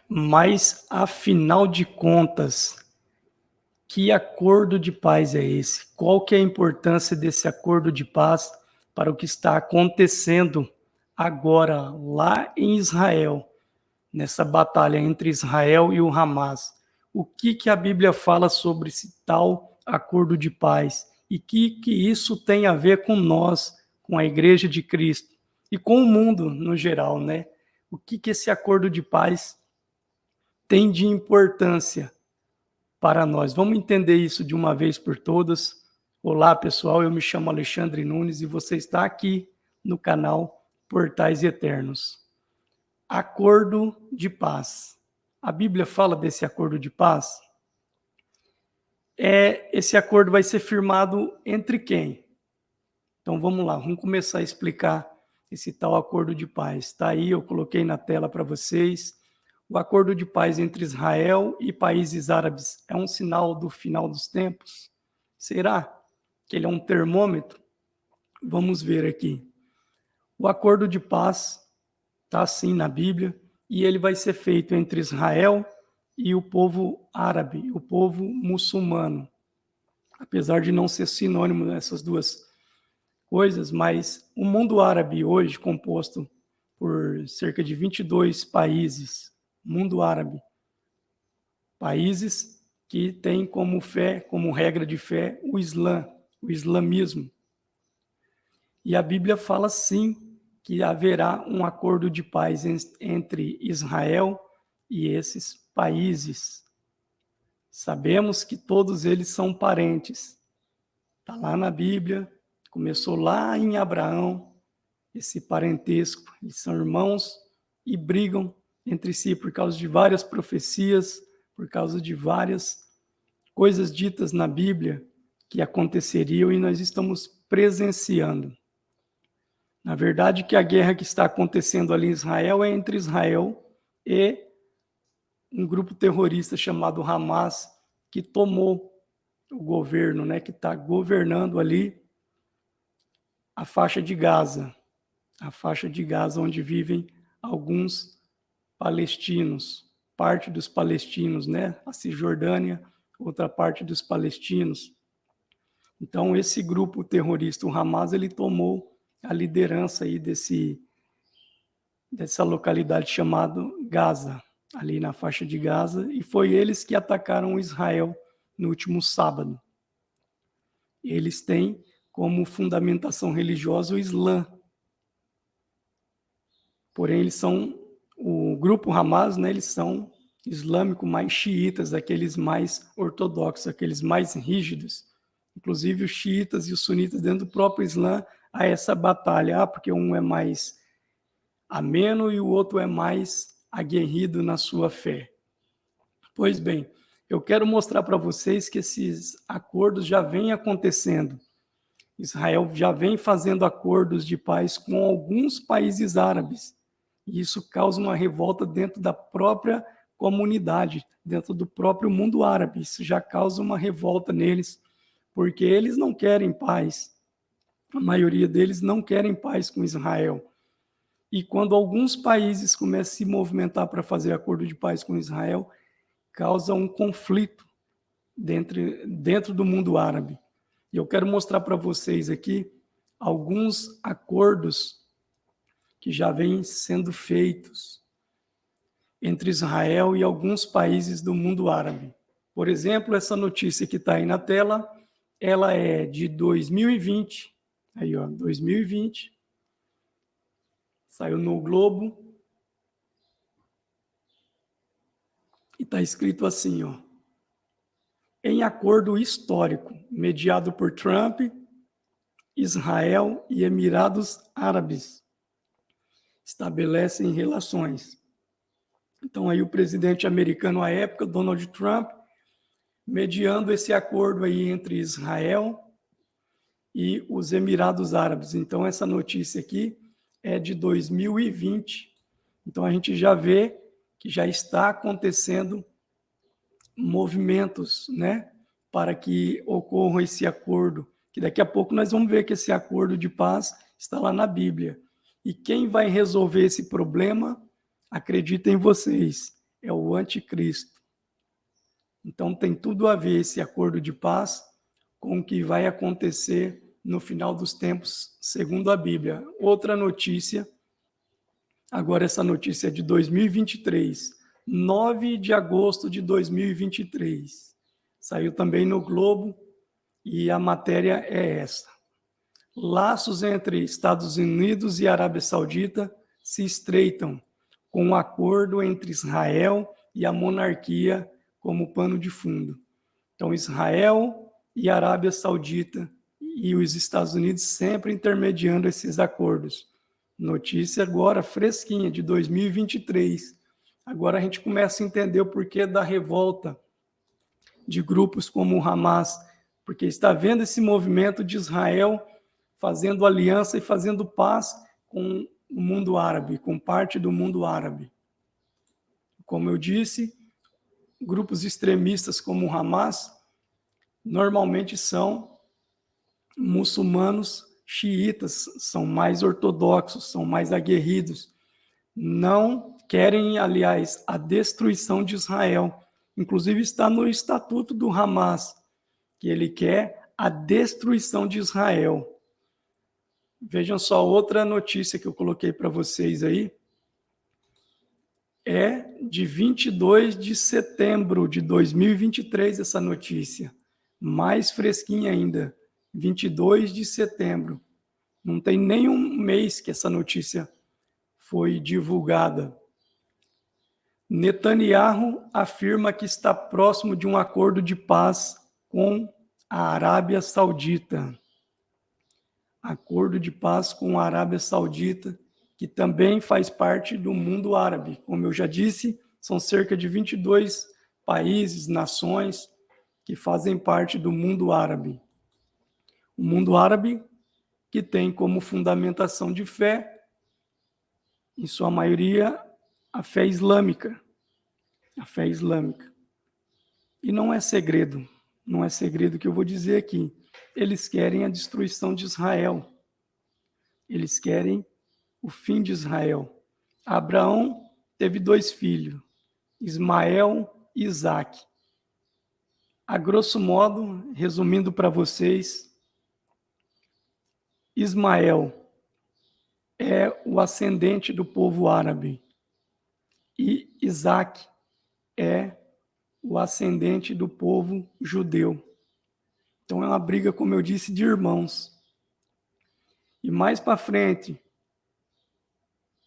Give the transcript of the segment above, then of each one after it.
Mas, afinal de contas, que acordo de paz é esse? Qual que é a importância desse acordo de paz para o que está acontecendo agora lá em Israel, nessa batalha entre Israel e o Hamas? O que a Bíblia fala sobre esse tal acordo de paz? E que isso tem a ver com nós, com a Igreja de Cristo e com o mundo no geral, né? O que esse acordo de paz tem de importância para nós? Vamos entender isso de uma vez por todas. Olá, pessoal, eu me chamo Alexandre Nunes e você está aqui no canal Portais Eternos. Acordo de paz. A Bíblia fala desse acordo de paz? Esse acordo vai ser firmado entre quem? Então vamos lá, vamos começar a explicar esse tal acordo de paz. Está aí, eu coloquei na tela para vocês. O acordo de paz entre Israel e países árabes é um sinal do final dos tempos? Será que ele é um termômetro? Vamos ver aqui. O acordo de paz está assim na Bíblia e ele vai ser feito entre Israel e o povo árabe, o povo muçulmano. Apesar de não ser sinônimo dessas duas coisas, mas o mundo árabe hoje, composto por cerca de 22 países, mundo árabe, países que têm como fé, como regra de fé, o Islã, o islamismo. E a Bíblia fala sim que haverá um acordo de paz entre Israel e esses países. Sabemos que todos eles são parentes. Está lá na Bíblia, começou lá em Abraão, esse parentesco. Eles são irmãos e brigam entre si por causa de várias profecias, por causa de várias coisas ditas na Bíblia que aconteceriam e nós estamos presenciando. Na verdade, que a guerra que está acontecendo ali em Israel é entre Israel e um grupo terrorista chamado Hamas, que tomou o governo, né, que está governando ali a faixa de Gaza, onde vivem alguns palestinos, parte dos palestinos, né, a Cisjordânia, outra parte dos palestinos. Então, esse grupo terrorista, o Hamas, ele tomou a liderança aí dessa localidade chamada Gaza, ali na faixa de Gaza, e foi eles que atacaram Israel no último sábado. Eles têm como fundamentação religiosa o Islã. Porém, eles são, o grupo Hamas, né, eles são islâmicos mais xiitas, aqueles mais ortodoxos, aqueles mais rígidos. Inclusive, os xiitas e os sunitas dentro do próprio Islã há essa batalha, porque um é mais ameno e o outro é mais aguerrido na sua fé. Pois bem, eu quero mostrar para vocês que esses acordos já vêm acontecendo. Israel já vem fazendo acordos de paz com alguns países árabes. E isso causa uma revolta dentro da própria comunidade, dentro do próprio mundo árabe. Isso já causa uma revolta neles, porque eles não querem paz. A maioria deles não querem paz com Israel. E quando alguns países começam a se movimentar para fazer acordo de paz com Israel, causa um conflito dentro do mundo árabe. E eu quero mostrar para vocês aqui alguns acordos que já vêm sendo feitos entre Israel e alguns países do mundo árabe. Por exemplo, essa notícia que está aí na tela, ela é de 2020. Aí, ó, 2020. Saiu no Globo. E está escrito assim, ó. Em acordo histórico, mediado por Trump, Israel e Emirados Árabes estabelecem relações. Então, aí o presidente americano à época, Donald Trump, mediando esse acordo aí entre Israel e os Emirados Árabes. Então, essa notícia aqui é de 2020. Então, a gente já vê que já está acontecendo movimentos, né, para que ocorra esse acordo, que daqui a pouco nós vamos ver que esse acordo de paz está lá na Bíblia. E quem vai resolver esse problema, acreditem vocês, é o anticristo. Então tem tudo a ver esse acordo de paz com o que vai acontecer no final dos tempos, segundo a Bíblia. Outra notícia, agora essa notícia é de 2023, 9 de agosto de 2023. Saiu também no Globo e a matéria é essa. Laços entre Estados Unidos e Arábia Saudita se estreitam, com um acordo entre Israel e a monarquia como pano de fundo. Então, Israel e Arábia Saudita e os Estados Unidos sempre intermediando esses acordos. Notícia agora fresquinha, de 2023. Agora a gente começa a entender o porquê da revolta de grupos como o Hamas, porque está vendo esse movimento de Israel fazendo aliança e fazendo paz com o mundo árabe, com parte do mundo árabe. Como eu disse, grupos extremistas como o Hamas normalmente são muçulmanos xiitas, são mais ortodoxos, são mais aguerridos, não querem, aliás, a destruição de Israel. Inclusive está no estatuto do Hamas, que ele quer a destruição de Israel. Vejam só outra notícia que eu coloquei para vocês aí. É de 22 de setembro de 2023 essa notícia. Mais fresquinha ainda. 22 de setembro. Não tem nenhum mês que essa notícia foi divulgada. Netanyahu afirma que está próximo de um acordo de paz com a Arábia Saudita. Acordo de paz com a Arábia Saudita, que também faz parte do mundo árabe. Como eu já disse, são cerca de 22 países, nações que fazem parte do mundo árabe. O mundo árabe que tem como fundamentação de fé, em sua maioria, a fé islâmica. A fé islâmica. E não é segredo que eu vou dizer aqui. Eles querem a destruição de Israel. Eles querem o fim de Israel. Abraão teve 2 filhos, Ismael e Isaque. A grosso modo, resumindo para vocês, Ismael é o ascendente do povo árabe e Isaque é o ascendente do povo judeu. Então é uma briga, como eu disse, de irmãos. E mais para frente,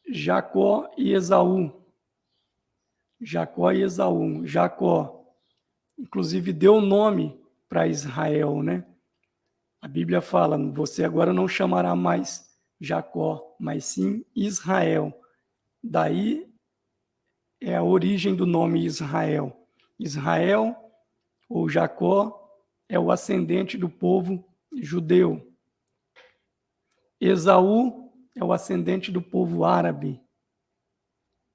Jacó e Esaú. Jacó e Esaú. Jacó, inclusive, deu nome para Israel, né? A Bíblia fala, você agora não chamará mais Jacó, mas sim Israel. Daí é a origem do nome Israel. Israel, ou Jacó, é o ascendente do povo judeu. Esaú é o ascendente do povo árabe.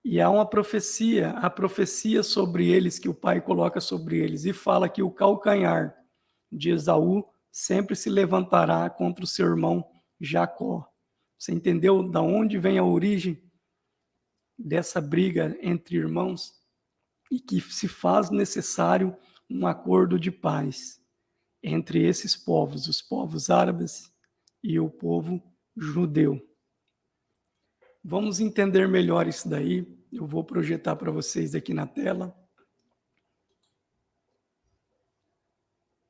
E há uma profecia, a profecia sobre eles, que o pai coloca sobre eles, e fala que o calcanhar de Esaú sempre se levantará contra o seu irmão Jacó. Você entendeu de onde vem a origem dessa briga entre irmãos? E que se faz necessário um acordo de paz entre esses povos, os povos árabes e o povo judeu. Vamos entender melhor isso daí. Eu vou projetar para vocês aqui na tela.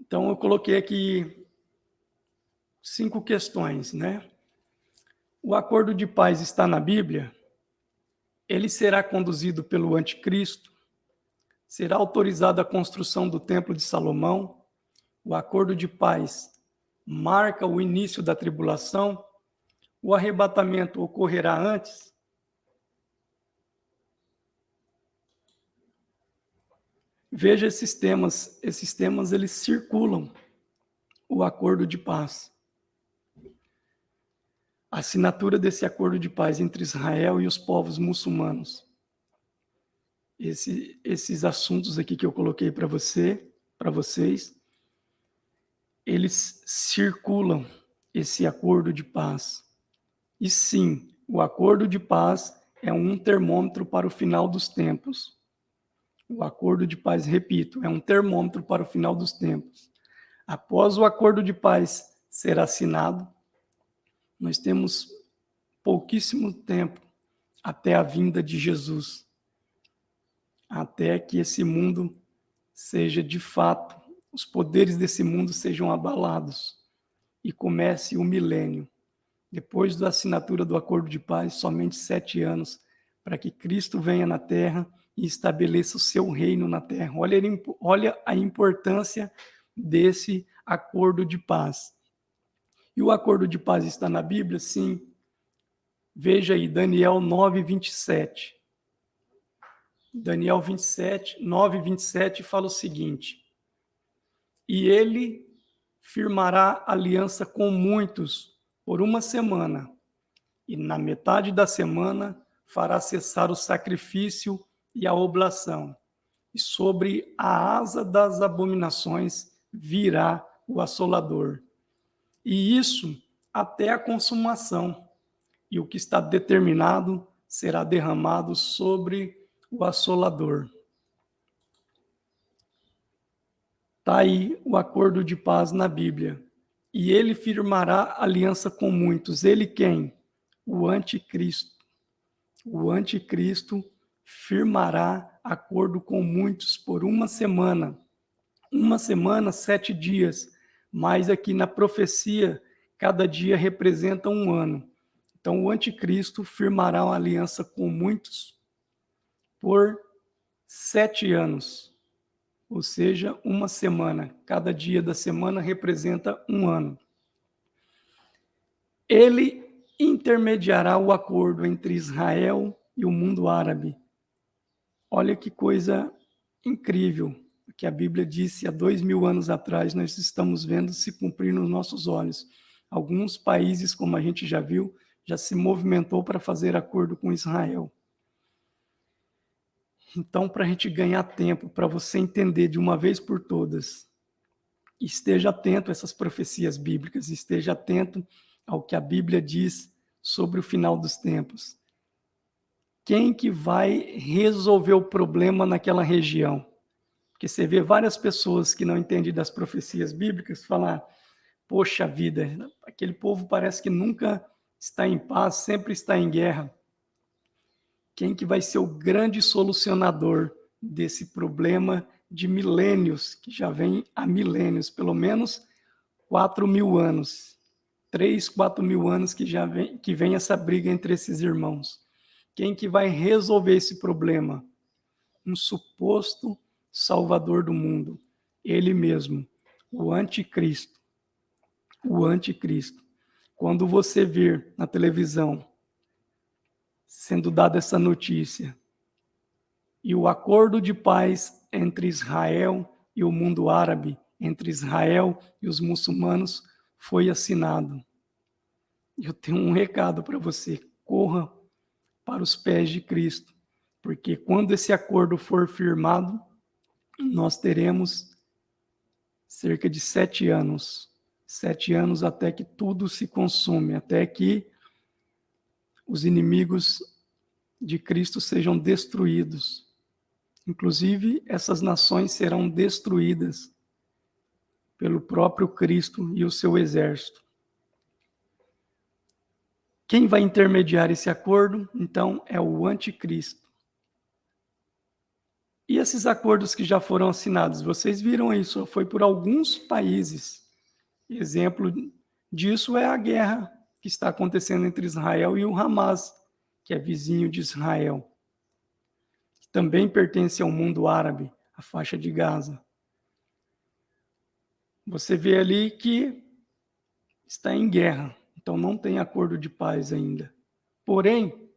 Então, eu coloquei aqui 5 questões, né? O acordo de paz está na Bíblia? Ele será conduzido pelo anticristo? Será autorizada a construção do Templo de Salomão? O acordo de paz marca o início da tribulação? O arrebatamento ocorrerá antes? Veja esses temas eles circulam, o acordo de paz. A assinatura desse acordo de paz entre Israel e os povos muçulmanos. Esses assuntos aqui que eu coloquei para vocês, eles circulam esse acordo de paz. E sim, o acordo de paz é um termômetro para o final dos tempos. O acordo de paz, repito, é um termômetro para o final dos tempos. Após o acordo de paz ser assinado, nós temos pouquíssimo tempo até a vinda de Jesus, até que esse mundo seja de fato, os poderes desse mundo sejam abalados e comece o milênio. Depois da assinatura do acordo de paz, somente 7 anos para que Cristo venha na terra e estabeleça o seu reino na terra. Olha a importância desse acordo de paz. E o acordo de paz está na Bíblia? Sim. Veja aí, Daniel 9:27. Daniel 9:27 fala o seguinte: e ele firmará aliança com muitos por uma semana, e na metade da semana fará cessar o sacrifício e a oblação, e sobre a asa das abominações virá o assolador. E isso até a consumação, e o que está determinado será derramado sobre o assolador. Está aí o acordo de paz na Bíblia. E ele firmará aliança com muitos. Ele quem? O anticristo. O anticristo firmará acordo com muitos por uma semana. Uma semana, 7 dias. Mas aqui na profecia, cada dia representa um ano. Então o anticristo firmará uma aliança com muitos por 7 anos. Ou seja, uma semana. Cada dia da semana representa um ano. Ele intermediará o acordo entre Israel e o mundo árabe. Olha que coisa incrível que a Bíblia disse há 2000 anos atrás, nós estamos vendo se cumprir nos nossos olhos. Alguns países, como a gente já viu, já se movimentou para fazer acordo com Israel. Então, para a gente ganhar tempo, para você entender de uma vez por todas, esteja atento a essas profecias bíblicas, esteja atento ao que a Bíblia diz sobre o final dos tempos. Quem que vai resolver o problema naquela região? Porque você vê várias pessoas que não entendem das profecias bíblicas falar, poxa vida, aquele povo parece que nunca está em paz, sempre está em guerra. Quem que vai ser o grande solucionador desse problema de milênios, que já vem há milênios, pelo menos 4.000 anos, 3, 4.000 anos que vem essa briga entre esses irmãos. Quem que vai resolver esse problema? Um suposto salvador do mundo, ele mesmo, o anticristo. O anticristo. Quando você vir na televisão sendo dada essa notícia, e o acordo de paz entre Israel e o mundo árabe, entre Israel e os muçulmanos, foi assinado. Eu tenho um recado para você: corra para os pés de Cristo, porque quando esse acordo for firmado, nós teremos cerca de 7 anos. 7 anos até que tudo se consume, até que os inimigos de Cristo sejam destruídos. Inclusive, essas nações serão destruídas pelo próprio Cristo e o seu exército. Quem vai intermediar esse acordo, então, é o anticristo. E esses acordos que já foram assinados, vocês viram isso, foi por alguns países. Exemplo disso é a guerra que está acontecendo entre Israel e o Hamas, que é vizinho de Israel. Que também pertence ao mundo árabe, a faixa de Gaza. Você vê ali que está em guerra, então não tem acordo de paz ainda. Porém,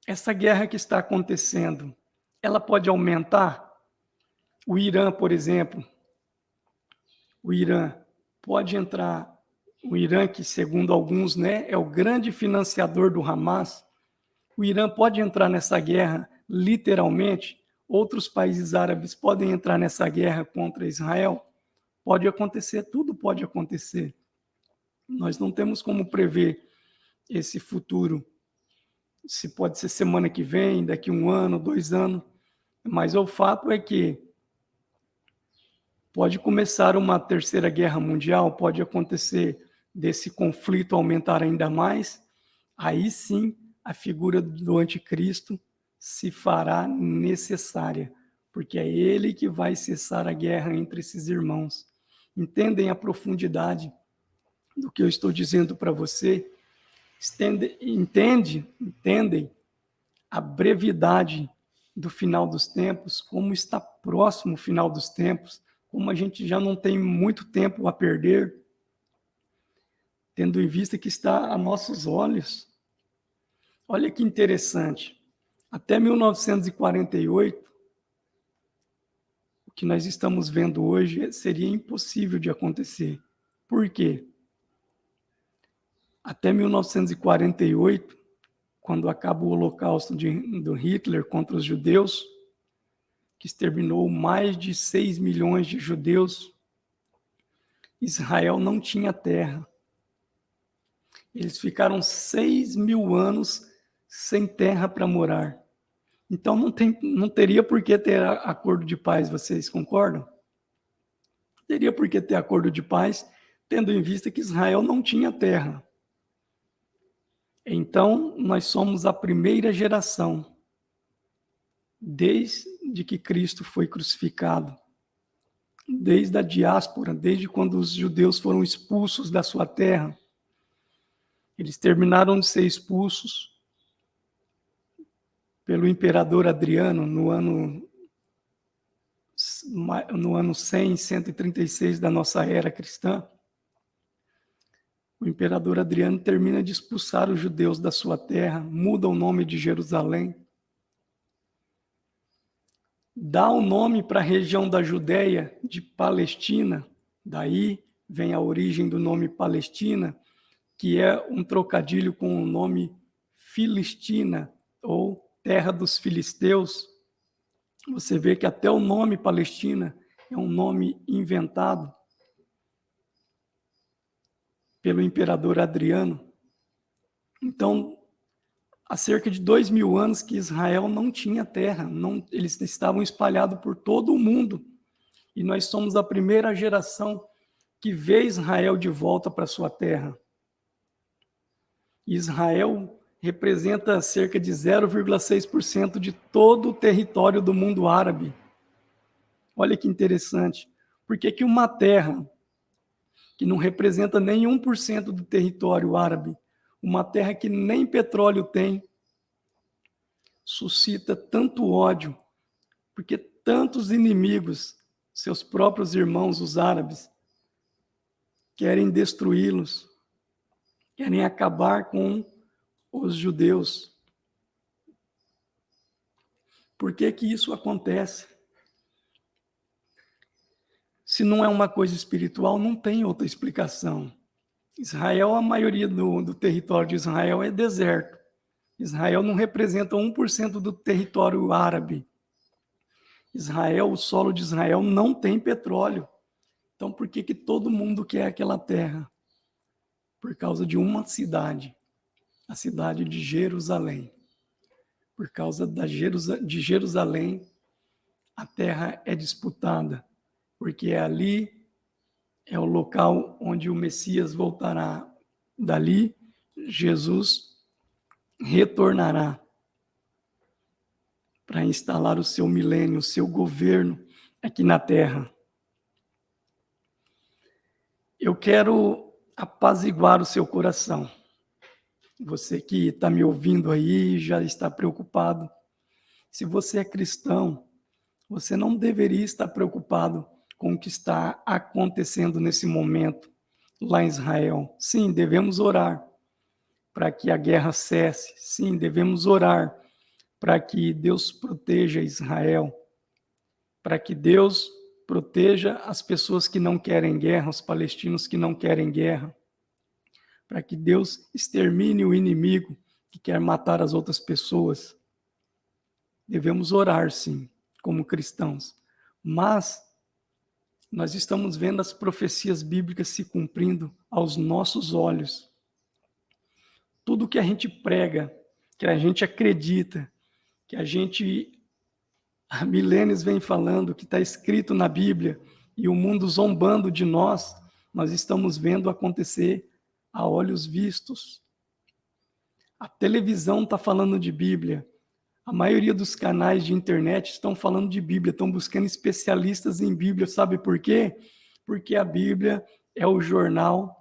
essa guerra que está acontecendo, ela pode aumentar? O Irã, por exemplo, o Irã pode entrar, o Irã que, segundo alguns, né, é o grande financiador do Hamas, o Irã pode entrar nessa guerra literalmente? Outros países árabes podem entrar nessa guerra contra Israel? Pode acontecer, tudo pode acontecer. Nós não temos como prever esse futuro. Se pode ser semana que vem, daqui 1 ano, 2 anos. Mas o fato é que pode começar uma terceira guerra mundial, pode acontecer desse conflito aumentar ainda mais, aí sim a figura do anticristo se fará necessária, porque é ele que vai cessar a guerra entre esses irmãos. Entendem a profundidade do que eu estou dizendo para você? Entendem a brevidade do final dos tempos, como está próximo o final dos tempos, como a gente já não tem muito tempo a perder, tendo em vista que está a nossos olhos. Olha que interessante. Até 1948, o que nós estamos vendo hoje seria impossível de acontecer. Por quê? Até 1948, quando acaba o Holocausto do Hitler contra os judeus, que exterminou mais de 6 milhões de judeus, Israel não tinha terra. Eles ficaram 6.000 anos sem terra para morar. Então não teria por que ter acordo de paz, vocês concordam? Não teria por que ter acordo de paz, tendo em vista que Israel não tinha terra. Então, nós somos a primeira geração, desde que Cristo foi crucificado, desde a diáspora, desde quando os judeus foram expulsos da sua terra. Eles terminaram de ser expulsos pelo imperador Adriano no ano 100, 136 da nossa era cristã. O imperador Adriano termina de expulsar os judeus da sua terra, muda o nome de Jerusalém, dá o nome para a região da Judéia de Palestina, daí vem a origem do nome Palestina, que é um trocadilho com o nome Filistina, ou terra dos filisteus. Você vê que até o nome Palestina é um nome inventado pelo imperador Adriano. Então, há cerca de 2.000 anos que Israel não tinha terra, eles estavam espalhados por todo o mundo. E nós somos a primeira geração que vê Israel de volta para sua terra. Israel representa cerca de 0,6% de todo o território do mundo árabe. Olha que interessante. Por que uma terra que não representa nem 1% do território árabe, uma terra que nem petróleo tem, suscita tanto ódio? Porque tantos inimigos, seus próprios irmãos, os árabes, querem destruí-los, querem acabar com os judeus. Por que isso acontece? Se não é uma coisa espiritual, não tem outra explicação. Israel, a maioria do território de Israel é deserto. Israel não representa 1% do território árabe. Israel, o solo de Israel não tem petróleo. Então, por que todo mundo quer aquela terra? Por causa de uma cidade, a cidade de Jerusalém. Por causa de Jerusalém, a terra é disputada, porque ali é o local onde o Messias voltará. Dali, Jesus retornará para instalar o seu milênio, o seu governo aqui na terra. Eu quero apaziguar o seu coração. Você que está me ouvindo aí, já está preocupado. Se você é cristão, você não deveria estar preocupado com o que está acontecendo nesse momento lá em Israel. Sim, devemos orar para que a guerra cesse. Sim, devemos orar para que Deus proteja Israel, para que Deus proteja as pessoas que não querem guerra, os palestinos que não querem guerra, para que Deus extermine o inimigo que quer matar as outras pessoas. Devemos orar, sim, como cristãos. Mas nós estamos vendo as profecias bíblicas se cumprindo aos nossos olhos. Tudo que a gente prega, que a gente acredita, que a gente há milênios vem falando, que está escrito na Bíblia, e o mundo zombando de nós estamos vendo acontecer a olhos vistos. A televisão está falando de Bíblia. A maioria dos canais de internet estão falando de Bíblia, estão buscando especialistas em Bíblia. Sabe por quê? Porque a Bíblia é o jornal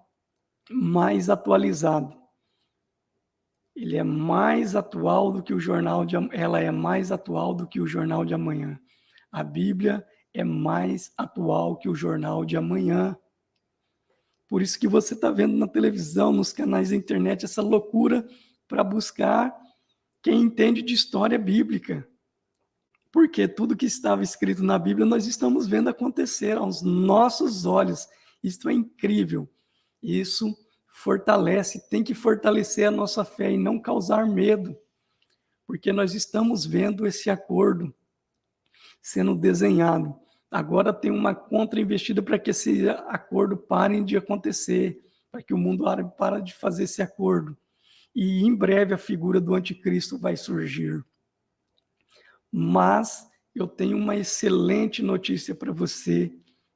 mais atualizado. Ele é mais atual do que o jornal de ela é mais atual do que o jornal de amanhã. A Bíblia é mais atual que o jornal de amanhã. Por isso que você está vendo na televisão, nos canais da internet, essa loucura para buscar quem entende de história bíblica. Porque tudo que estava escrito na Bíblia nós estamos vendo acontecer aos nossos olhos. Isso é incrível. Isso fortalece, tem que fortalecer a nossa fé e não causar medo. Porque nós estamos vendo esse acordo sendo desenhado. Agora tem uma contra-investida para que esse acordo pare de acontecer, para que o mundo árabe pare de fazer esse acordo. E em breve a figura do anticristo vai surgir. Mas eu tenho uma excelente notícia para você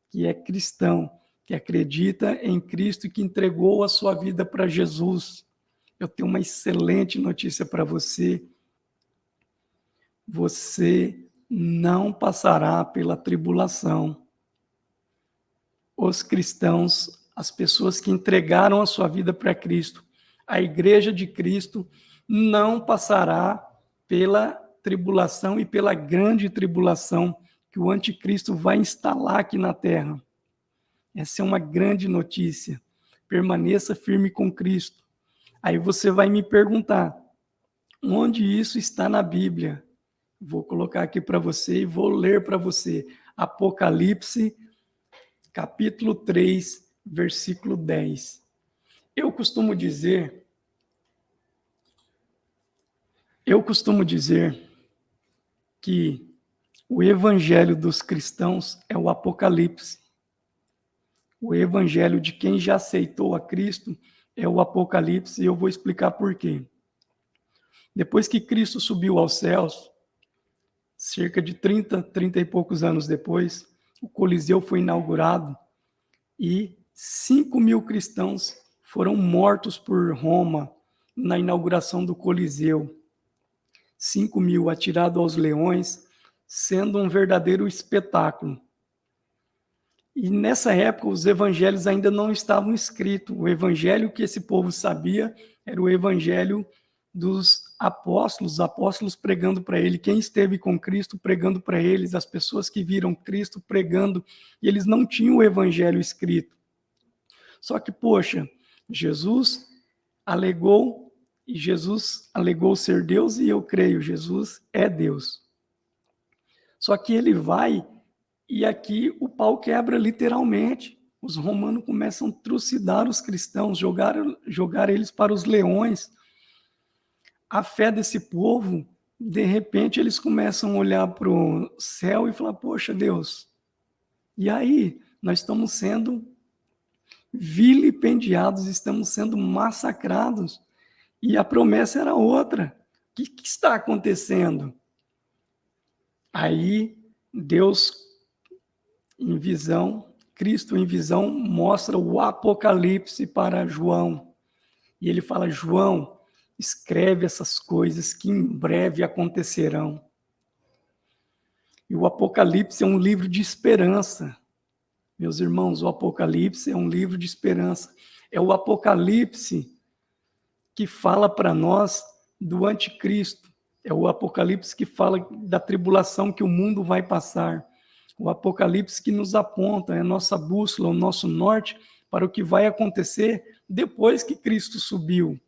que é cristão, que acredita em Cristo e que entregou a sua vida para Jesus. Eu tenho uma excelente notícia para você. Você não passará pela tribulação. Os cristãos, as pessoas que entregaram a sua vida para Cristo, a igreja de Cristo não passará pela tribulação e pela grande tribulação que o anticristo vai instalar aqui na terra. Essa é uma grande notícia. Permaneça firme com Cristo. Aí você vai me perguntar, onde isso está na Bíblia? Vou colocar aqui para você e vou ler para você. Apocalipse, capítulo 3, versículo 10. Eu costumo dizer que o evangelho dos cristãos é o Apocalipse. O evangelho de quem já aceitou a Cristo é o Apocalipse, e eu vou explicar por quê. Depois que Cristo subiu aos céus, cerca de 30 e poucos anos depois, o Coliseu foi inaugurado e 5.000 cristãos foram mortos por Roma na inauguração do Coliseu. 5.000 atirados aos leões, sendo um verdadeiro espetáculo. E nessa época os evangelhos ainda não estavam escritos. O evangelho que esse povo sabia era o evangelho dos apóstolos, os apóstolos pregando para ele, quem esteve com Cristo pregando para eles, as pessoas que viram Cristo pregando, e eles não tinham o evangelho escrito. Só que, poxa, Jesus alegou ser Deus, e eu creio, Jesus é Deus. Só que ele vai, e aqui o pau quebra literalmente. Os romanos começam a trucidar os cristãos, jogar eles para os leões. A fé desse povo, de repente, eles começam a olhar para o céu e falar, poxa, Deus, e aí? Nós estamos sendo vilipendiados, estamos sendo massacrados. E a promessa era outra. O que está acontecendo? Aí, Deus, em visão, Cristo em visão, mostra o Apocalipse para João. E ele fala, João, escreve essas coisas que em breve acontecerão. E o Apocalipse é um livro de esperança. Meus irmãos, o Apocalipse é um livro de esperança. É o Apocalipse que fala para nós do anticristo. É o Apocalipse que fala da tribulação que o mundo vai passar. O Apocalipse que nos aponta, é a nossa bússola, o nosso norte para o que vai acontecer depois que Cristo subiu.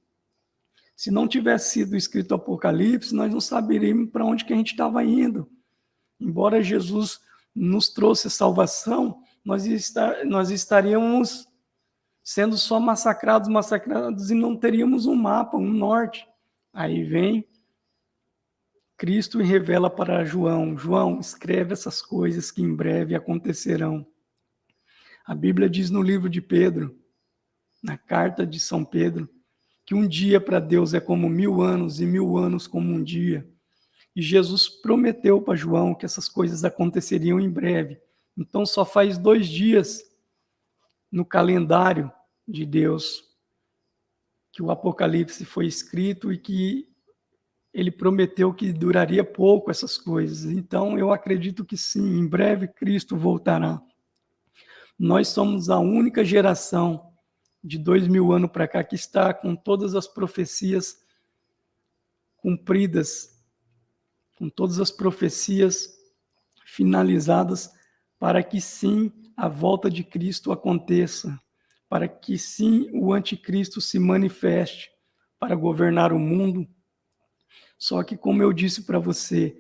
Se não tivesse sido escrito Apocalipse, nós não saberíamos para onde que a gente estava indo. Embora Jesus nos trouxe salvação, nós estaríamos sendo só massacrados e não teríamos um mapa, um norte. Aí vem Cristo e revela para João, João, escreve essas coisas que em breve acontecerão. A Bíblia diz no livro de Pedro, na carta de São Pedro, que um dia para Deus é como 1000 anos e 1000 anos como um dia. E Jesus prometeu para João que essas coisas aconteceriam em breve. Então, só faz 2 dias no calendário de Deus que o Apocalipse foi escrito e que ele prometeu que duraria pouco essas coisas. Então, eu acredito que sim, em breve Cristo voltará. Nós somos a única geração de 2000 anos para cá que está com todas as profecias cumpridas, com todas as profecias finalizadas, para que sim a volta de Cristo aconteça, para que sim o anticristo se manifeste para governar o mundo. Só que, como eu disse para você,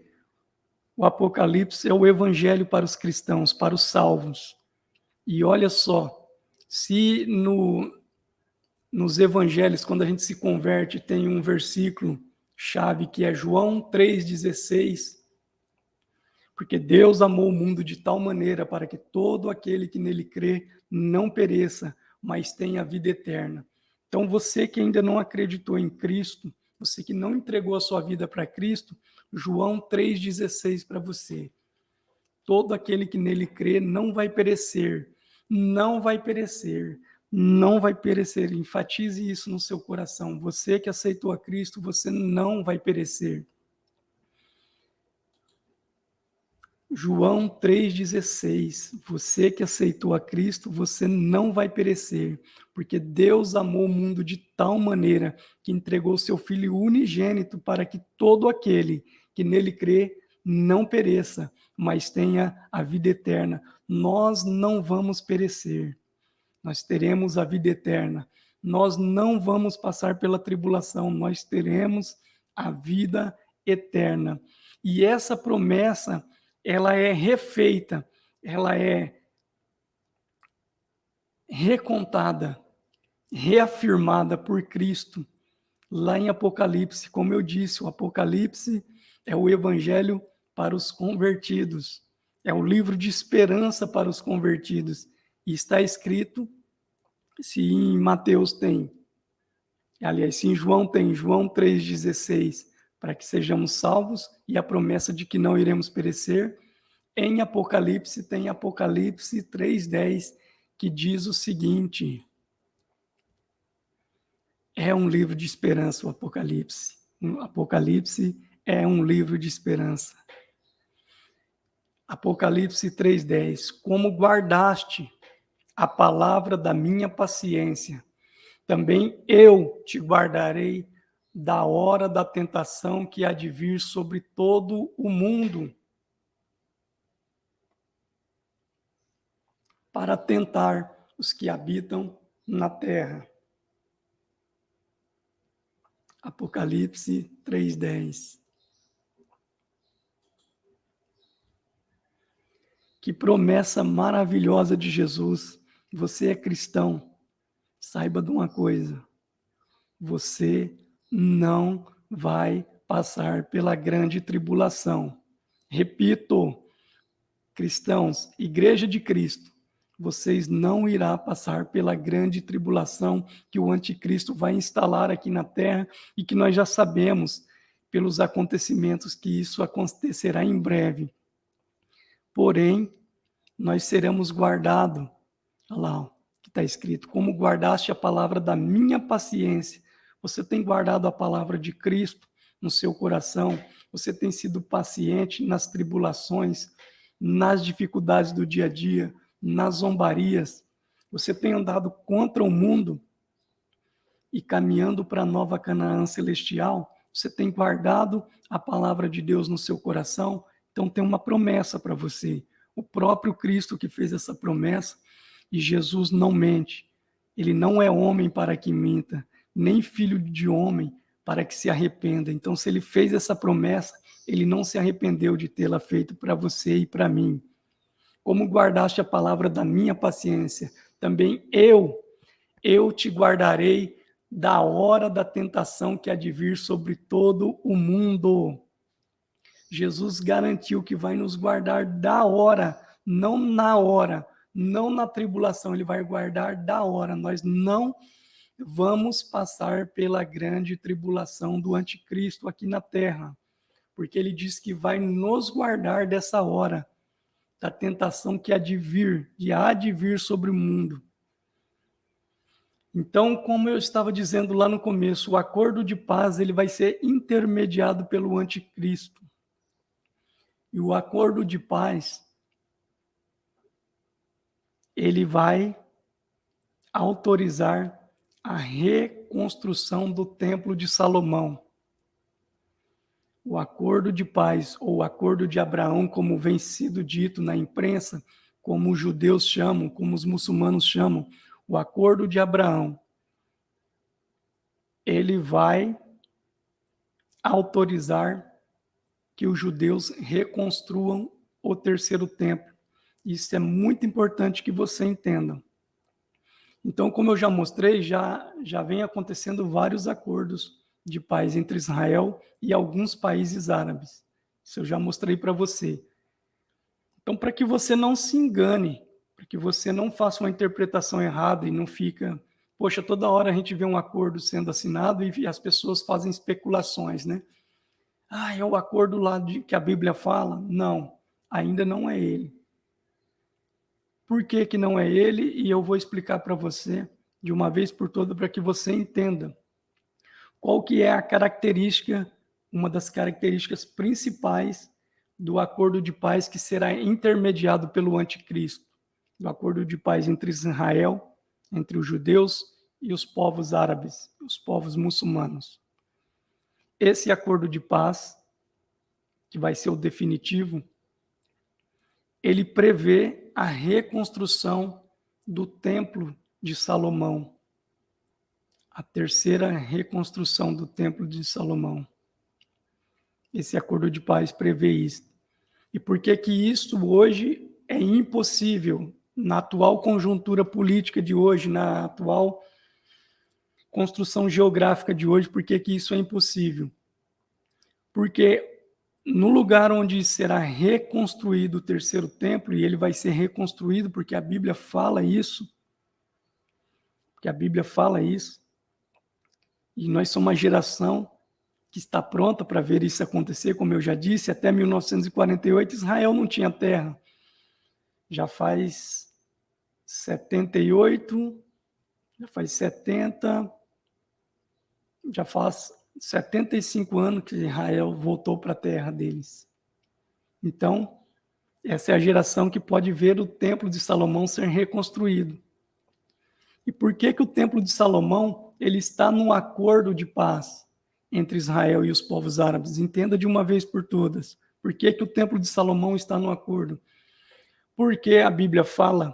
o Apocalipse é o evangelho para os cristãos, para os salvos. E olha só, se nos evangelhos, quando a gente se converte, tem um versículo chave que é João 3,16, porque Deus amou o mundo de tal maneira para que todo aquele que nele crê não pereça, mas tenha a vida eterna. Então, você que ainda não acreditou em Cristo, você que não entregou a sua vida para Cristo, João 3,16 para você. Todo aquele que nele crê não vai perecer, não vai perecer, não vai perecer. Enfatize isso no seu coração. Você que aceitou a Cristo, você não vai perecer. João 3,16. Você que aceitou a Cristo, você não vai perecer, porque Deus amou o mundo de tal maneira que entregou seu Filho unigênito para que todo aquele que nele crê não pereça, mas tenha a vida eterna. Nós não vamos perecer, nós teremos a vida eterna. Nós não vamos passar pela tribulação, nós teremos a vida eterna. E essa promessa, ela é refeita, ela é recontada, reafirmada por Cristo lá em Apocalipse. Como eu disse, o Apocalipse é o evangelho para os convertidos, é o livro de esperança para os convertidos. E está escrito, se em Mateus tem, aliás, se em João tem, João 3,16, para que sejamos salvos, e a promessa de que não iremos perecer. Em Apocalipse, tem Apocalipse 3,10, que diz o seguinte: é um livro de esperança o Apocalipse. O Apocalipse é um livro de esperança. Apocalipse 3,10, como guardaste a palavra da minha paciência, também eu te guardarei da hora da tentação que há de vir sobre todo o mundo, para tentar os que habitam na terra. Apocalipse 3,10. Que promessa maravilhosa de Jesus. Você é cristão, saiba de uma coisa: você não vai passar pela grande tribulação. Repito, cristãos, Igreja de Cristo, vocês não irão passar pela grande tribulação que o anticristo vai instalar aqui na terra e que nós já sabemos pelos acontecimentos que isso acontecerá em breve. Porém, nós seremos guardados. Olha lá, que está escrito: como guardaste a palavra da minha paciência. Você tem guardado a palavra de Cristo no seu coração, você tem sido paciente nas tribulações, nas dificuldades do dia a dia, nas zombarias. Você tem andado contra o mundo e caminhando para a nova Canaã celestial. Você tem guardado a palavra de Deus no seu coração. Então tem uma promessa para você. O próprio Cristo que fez essa promessa, e Jesus não mente. Ele não é homem para que minta, nem filho de homem para que se arrependa. Então, se ele fez essa promessa, ele não se arrependeu de tê-la feito para você e para mim. Como guardaste a palavra da minha paciência, também eu te guardarei da hora da tentação que há de vir sobre todo o mundo. Jesus garantiu que vai nos guardar da hora, não na hora, não na tribulação, ele vai guardar da hora. Nós não vamos passar pela grande tribulação do anticristo aqui na terra. porque ele diz que vai nos guardar dessa hora, da tentação que há de vir sobre o mundo. Então, como eu estava dizendo lá no começo, o acordo de paz ele vai ser intermediado pelo anticristo. E o acordo de paz ele vai autorizar a reconstrução do Templo de Salomão. O acordo de paz, ou o acordo de Abraão, como vem sido dito na imprensa, como os judeus chamam, como os muçulmanos chamam, o acordo de Abraão, ele vai autorizar que os judeus reconstruam o terceiro templo. Isso é muito importante que você entenda. Então, como eu já mostrei, já vem acontecendo vários acordos de paz entre Israel e alguns países árabes. Isso eu já mostrei para você. Então, para que você não se engane, para que você não faça uma interpretação errada e não fica... Poxa, toda hora a gente vê um acordo sendo assinado e as pessoas fazem especulações, né? Ah, é o acordo lá que a Bíblia fala? Não, ainda não é ele. Por que que não é ele? E eu vou explicar para você de uma vez por todas para que você entenda qual que é a característica, uma das características principais do acordo de paz que será intermediado pelo anticristo, do acordo de paz entre Israel, entre os judeus e os povos árabes, os povos muçulmanos. Esse acordo de paz, que vai ser o definitivo, ele prevê a reconstrução do Templo de Salomão, a terceira reconstrução do Templo de Salomão. Esse acordo de paz prevê isso. E por que que isso hoje é impossível na atual conjuntura política de hoje, na atual construção geográfica de hoje? Por que que isso é impossível? Porque no lugar onde será reconstruído o terceiro templo, e ele vai ser reconstruído porque a Bíblia fala isso, e nós somos uma geração que está pronta para ver isso acontecer, como eu já disse, até 1948 Israel não tinha terra. Já faz 78, já faz 70, já faz 75 anos que Israel voltou para a terra deles. Então, essa é a geração que pode ver o Templo de Salomão ser reconstruído. E por que que o Templo de Salomão ele está num acordo de paz entre Israel e os povos árabes? Entenda de uma vez por todas. Por que que o Templo de Salomão está no acordo? Porque a Bíblia fala,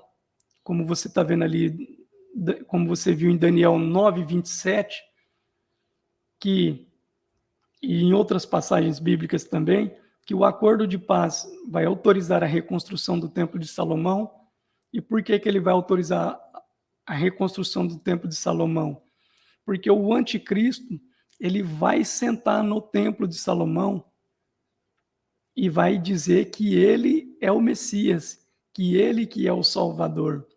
como você está vendo ali, como você viu em Daniel 9, 27, e em outras passagens bíblicas também, que o acordo de paz vai autorizar a reconstrução do Templo de Salomão. E por que que ele vai autorizar a reconstrução do Templo de Salomão? Porque o anticristo, ele vai sentar no Templo de Salomão e vai dizer que ele é o Messias, que ele que é o Salvador.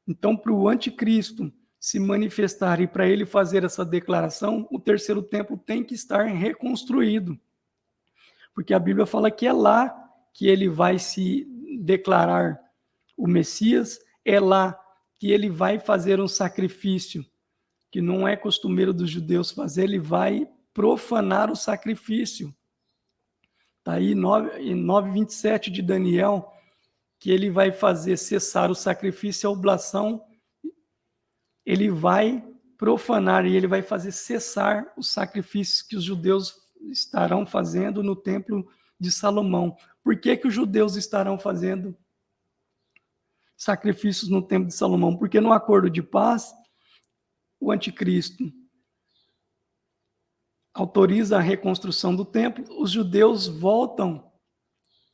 Então, para o anticristo se manifestar e para ele fazer essa declaração, o terceiro templo tem que estar reconstruído. Porque a Bíblia fala que é lá que ele vai se declarar o Messias, é lá que ele vai fazer um sacrifício que não é costumeiro dos judeus fazer, ele vai profanar o sacrifício. Está aí em 9:27 de Daniel, que ele vai fazer cessar o sacrifício e a oblação, ele vai profanar e ele vai fazer cessar os sacrifícios que os judeus estarão fazendo no Templo de Salomão. Por que que os judeus estarão fazendo sacrifícios no Templo de Salomão? Porque no acordo de paz, o anticristo autoriza a reconstrução do templo, os judeus voltam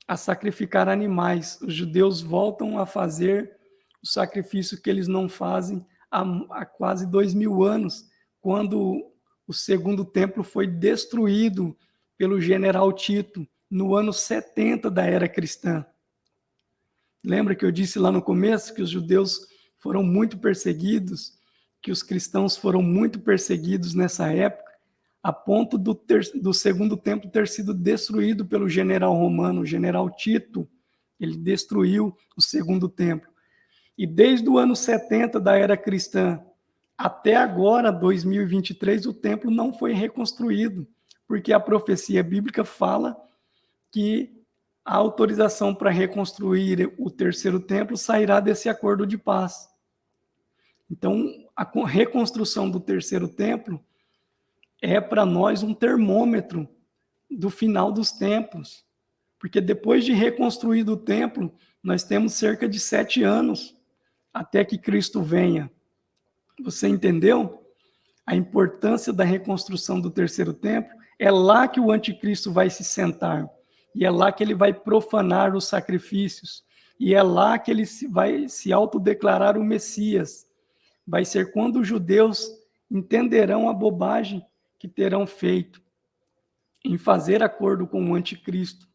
a sacrificar animais, os judeus voltam a fazer o sacrifício que eles não fazem há quase 2000 anos, quando o segundo templo foi destruído pelo general Tito, no ano 70 da era cristã. Lembra que eu disse lá no começo que os judeus foram muito perseguidos, que os cristãos foram muito perseguidos nessa época? a ponto do segundo templo ter sido destruído pelo general romano, o general Tito. Ele destruiu o segundo templo. E desde o ano 70 da era cristã até agora, 2023, o templo não foi reconstruído, porque a profecia bíblica fala que a autorização para reconstruir o terceiro templo sairá desse acordo de paz. Então, a reconstrução do terceiro templo é para nós um termômetro do final dos tempos, porque depois de reconstruído o templo, nós temos cerca de 7 anos até que Cristo venha. Você entendeu a importância da reconstrução do terceiro templo? É lá que o anticristo vai se sentar, e é lá que ele vai profanar os sacrifícios, e é lá que ele vai se autodeclarar o Messias. Vai ser quando os judeus entenderão a bobagem que terão feito em fazer acordo com o anticristo,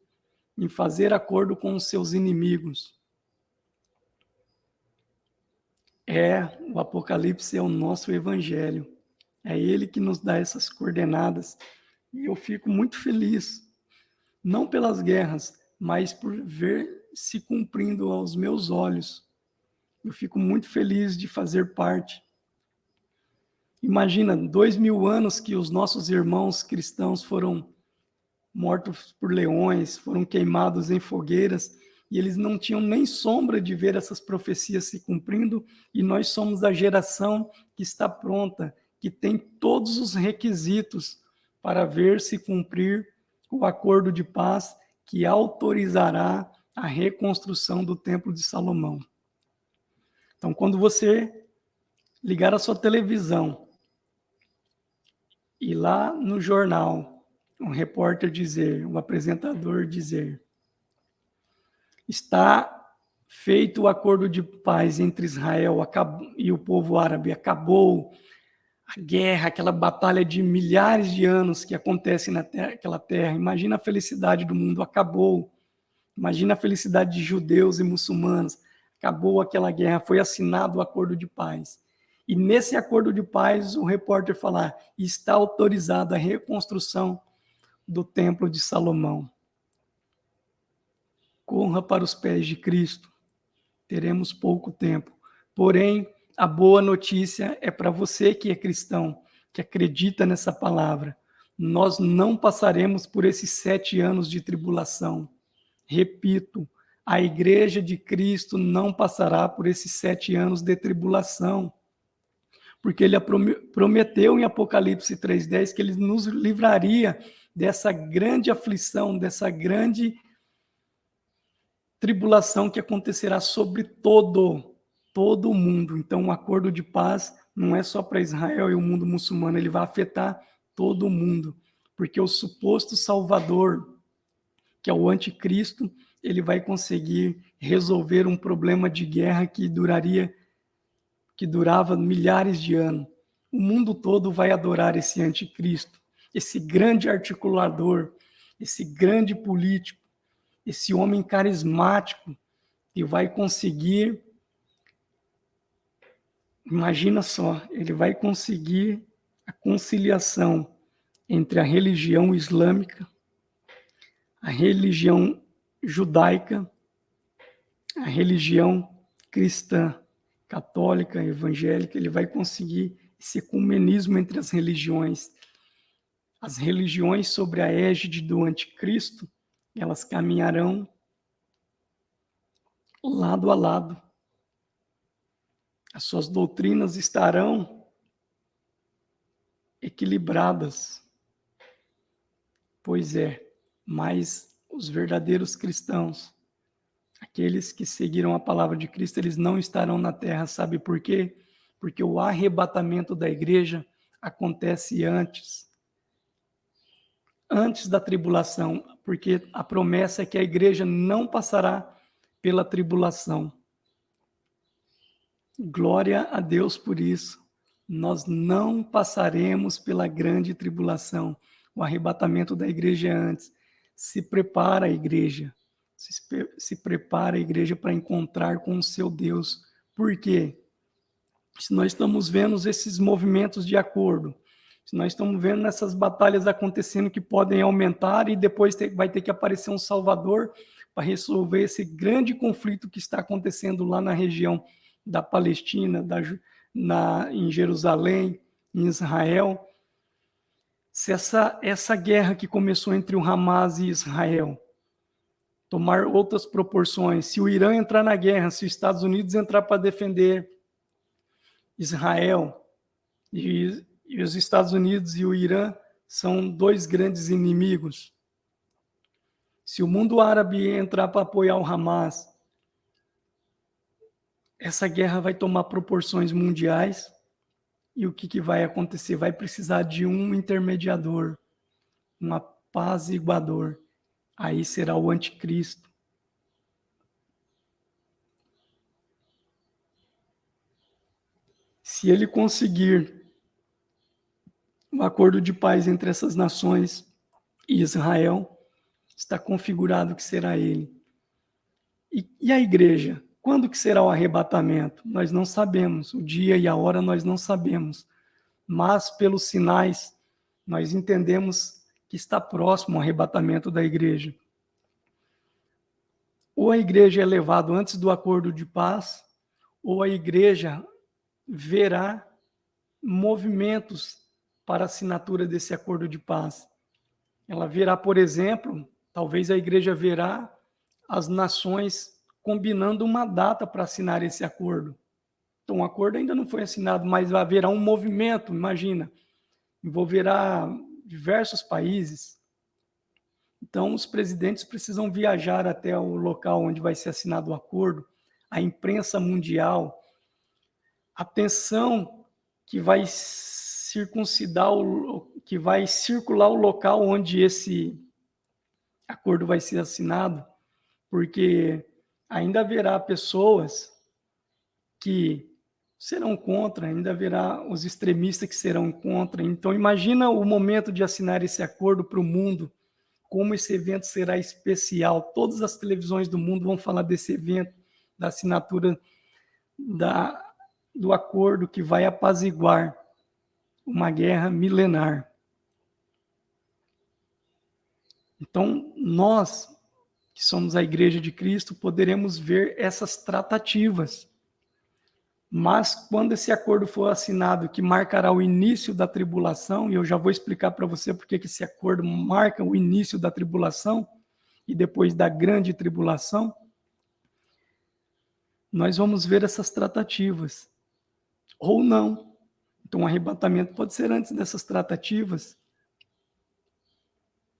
em fazer acordo com os seus inimigos. O Apocalipse é o nosso evangelho. É ele que nos dá essas coordenadas. E eu fico muito feliz, não pelas guerras, mas por ver se cumprindo aos meus olhos. Eu fico muito feliz de fazer parte. Imagina, 2000 anos que os nossos irmãos cristãos foram mortos por leões, foram queimados em fogueiras, e eles não tinham nem sombra de ver essas profecias se cumprindo, e nós somos a geração que está pronta, que tem todos os requisitos para ver se cumprir o acordo de paz que autorizará a reconstrução do Templo de Salomão. Então, quando você ligar a sua televisão e lá no jornal, um repórter dizer, um apresentador dizer, está feito o acordo de paz entre Israel e o povo árabe, acabou a guerra, aquela batalha de milhares de anos que acontece naquela terra. Imagina a felicidade do mundo, acabou. Imagina a felicidade de judeus e muçulmanos. Acabou aquela guerra, foi assinado o acordo de paz. E nesse acordo de paz, o repórter falar, está autorizada a reconstrução do Templo de Salomão. Corra para os pés de Cristo. Teremos pouco tempo. Porém, a boa notícia é para você que é cristão, que acredita nessa palavra. Nós não passaremos por esses 7 anos de tribulação. Repito, a igreja de Cristo não passará por esses 7 anos de tribulação. Porque ele prometeu em Apocalipse 3:10 que ele nos livraria dessa grande aflição, dessa grande tribulação que acontecerá sobre todo o mundo. Então, o acordo de paz não é só para Israel e o mundo muçulmano, ele vai afetar todo o mundo, porque o suposto salvador, que é o anticristo, ele vai conseguir resolver um problema de guerra que durava milhares de anos. O mundo todo vai adorar esse anticristo, esse grande articulador, esse grande político, esse homem carismático que vai conseguir, imagina só, ele vai conseguir a conciliação entre a religião islâmica, a religião judaica, a religião cristã, católica, evangélica. Ele vai conseguir esse ecumenismo entre as religiões. As religiões sob a égide do anticristo, elas caminharão lado a lado. As suas doutrinas estarão equilibradas. Pois é, mas os verdadeiros cristãos, aqueles que seguiram a palavra de Cristo, eles não estarão na terra. Sabe por quê? Porque o arrebatamento da igreja acontece antes da tribulação, porque a promessa é que a igreja não passará pela tribulação. Glória a Deus por isso. Nós não passaremos pela grande tribulação. O arrebatamento da igreja é antes. Se prepara a igreja. Se prepara a igreja para encontrar com o seu Deus. Por quê? Se nós estamos vendo esses movimentos de acordo, Nós estamos vendo essas batalhas acontecendo que podem aumentar e depois vai ter que aparecer um Salvador para resolver esse grande conflito que está acontecendo lá na região da Palestina, em Jerusalém, em Israel. Se essa guerra que começou entre o Hamas e Israel tomar outras proporções, se o Irã entrar na guerra, se os Estados Unidos entrar para defender Israel, e os Estados Unidos e o Irã são dois grandes inimigos. Se o mundo árabe entrar para apoiar o Hamas, essa guerra vai tomar proporções mundiais. E o que vai acontecer? Vai precisar de um intermediador, um apaziguador. Aí será o anticristo. Se ele conseguir um acordo de paz entre essas nações e Israel, está configurado que será ele. E a igreja? Quando que será o arrebatamento? Nós não sabemos. O dia e a hora nós não sabemos. Mas pelos sinais, nós entendemos que está próximo o arrebatamento da igreja. Ou a igreja é levada antes do acordo de paz, ou a igreja verá movimentos para a assinatura desse acordo de paz. Ela verá, por exemplo, talvez a igreja verá as nações combinando uma data para assinar esse acordo. Então, o acordo ainda não foi assinado, mas haverá um movimento, imagina, envolverá diversos países. Então, os presidentes precisam viajar até o local onde vai ser assinado o acordo, a imprensa mundial, a tensão que vai que vai circular o local onde esse acordo vai ser assinado, porque ainda haverá pessoas que serão contra, ainda haverá os extremistas que serão contra. Então, imagina o momento de assinar esse acordo para o mundo, como esse evento será especial. Todas as televisões do mundo vão falar desse evento, da assinatura do acordo que vai apaziguar uma guerra milenar. Então, nós, que somos a Igreja de Cristo, poderemos ver essas tratativas. Mas, quando esse acordo for assinado, que marcará o início da tribulação, e eu já vou explicar para você porque que esse acordo marca o início da tribulação e depois da grande tribulação, nós vamos ver essas tratativas. Ou não. Então, o arrebatamento pode ser antes dessas tratativas.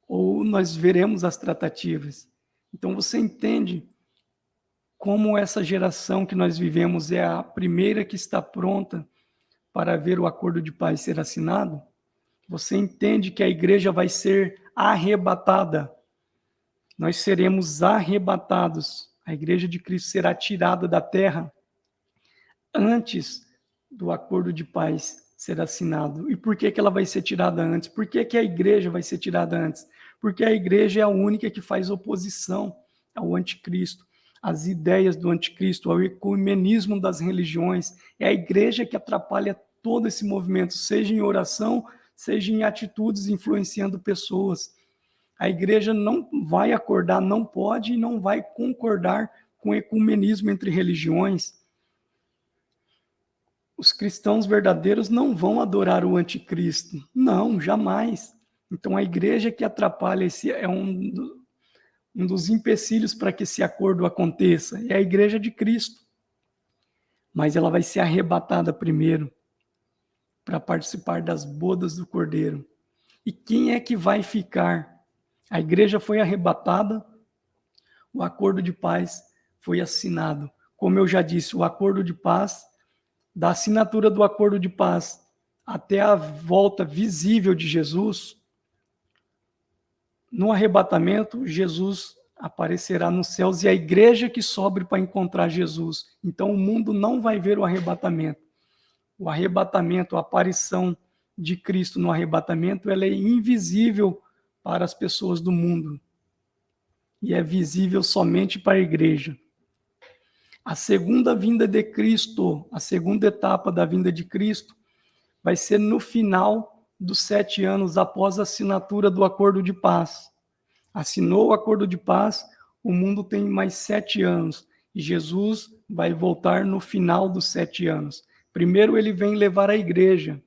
Ou nós veremos as tratativas. Então, você entende como essa geração que nós vivemos é a primeira que está pronta para ver o acordo de paz ser assinado? Você entende que a igreja vai ser arrebatada. Nós seremos arrebatados. A igreja de Cristo será tirada da terra antes do acordo de paz ser assinado. E por que ela vai ser tirada antes? Por que a igreja vai ser tirada antes? Porque a igreja é a única que faz oposição ao anticristo, às ideias do anticristo, ao ecumenismo das religiões. É a igreja que atrapalha todo esse movimento, seja em oração, seja em atitudes influenciando pessoas. A igreja não vai acordar, não pode e não vai concordar com o ecumenismo entre religiões. Os cristãos verdadeiros não vão adorar o anticristo. Não, jamais. Então, a igreja que atrapalha é um dos empecilhos para que esse acordo aconteça. É a igreja de Cristo. Mas ela vai ser arrebatada primeiro para participar das bodas do Cordeiro. E quem é que vai ficar? A igreja foi arrebatada, o acordo de paz foi assinado. Como eu já disse, o acordo de paz, da assinatura do acordo de paz até a volta visível de Jesus, no arrebatamento, Jesus aparecerá nos céus e a igreja que sobre para encontrar Jesus. Então o mundo não vai ver o arrebatamento. O arrebatamento, a aparição de Cristo no arrebatamento, ela é invisível para as pessoas do mundo. E é visível somente para a igreja. A segunda vinda de Cristo, a segunda etapa da vinda de Cristo, vai ser no final dos 7 anos após a assinatura do acordo de paz. Assinou o acordo de paz, o mundo tem mais 7 anos. E Jesus vai voltar no final dos 7 anos. Primeiro ele vem levar a igreja.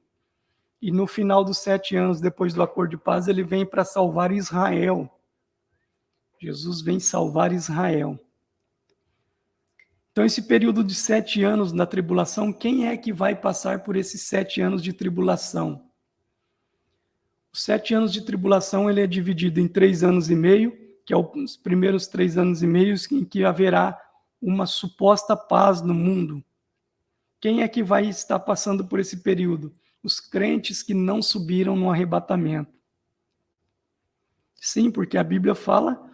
E no final dos 7 anos, depois do acordo de paz, ele vem para salvar Israel. Jesus vem salvar Israel. Então, esse período de 7 anos na tribulação, quem é que vai passar por esses 7 anos de tribulação? Os 7 anos de tribulação ele é dividido em 3 anos e meio, que é os primeiros 3 anos e meio em que haverá uma suposta paz no mundo. Quem é que vai estar passando por esse período? Os crentes que não subiram no arrebatamento. Sim, porque a Bíblia fala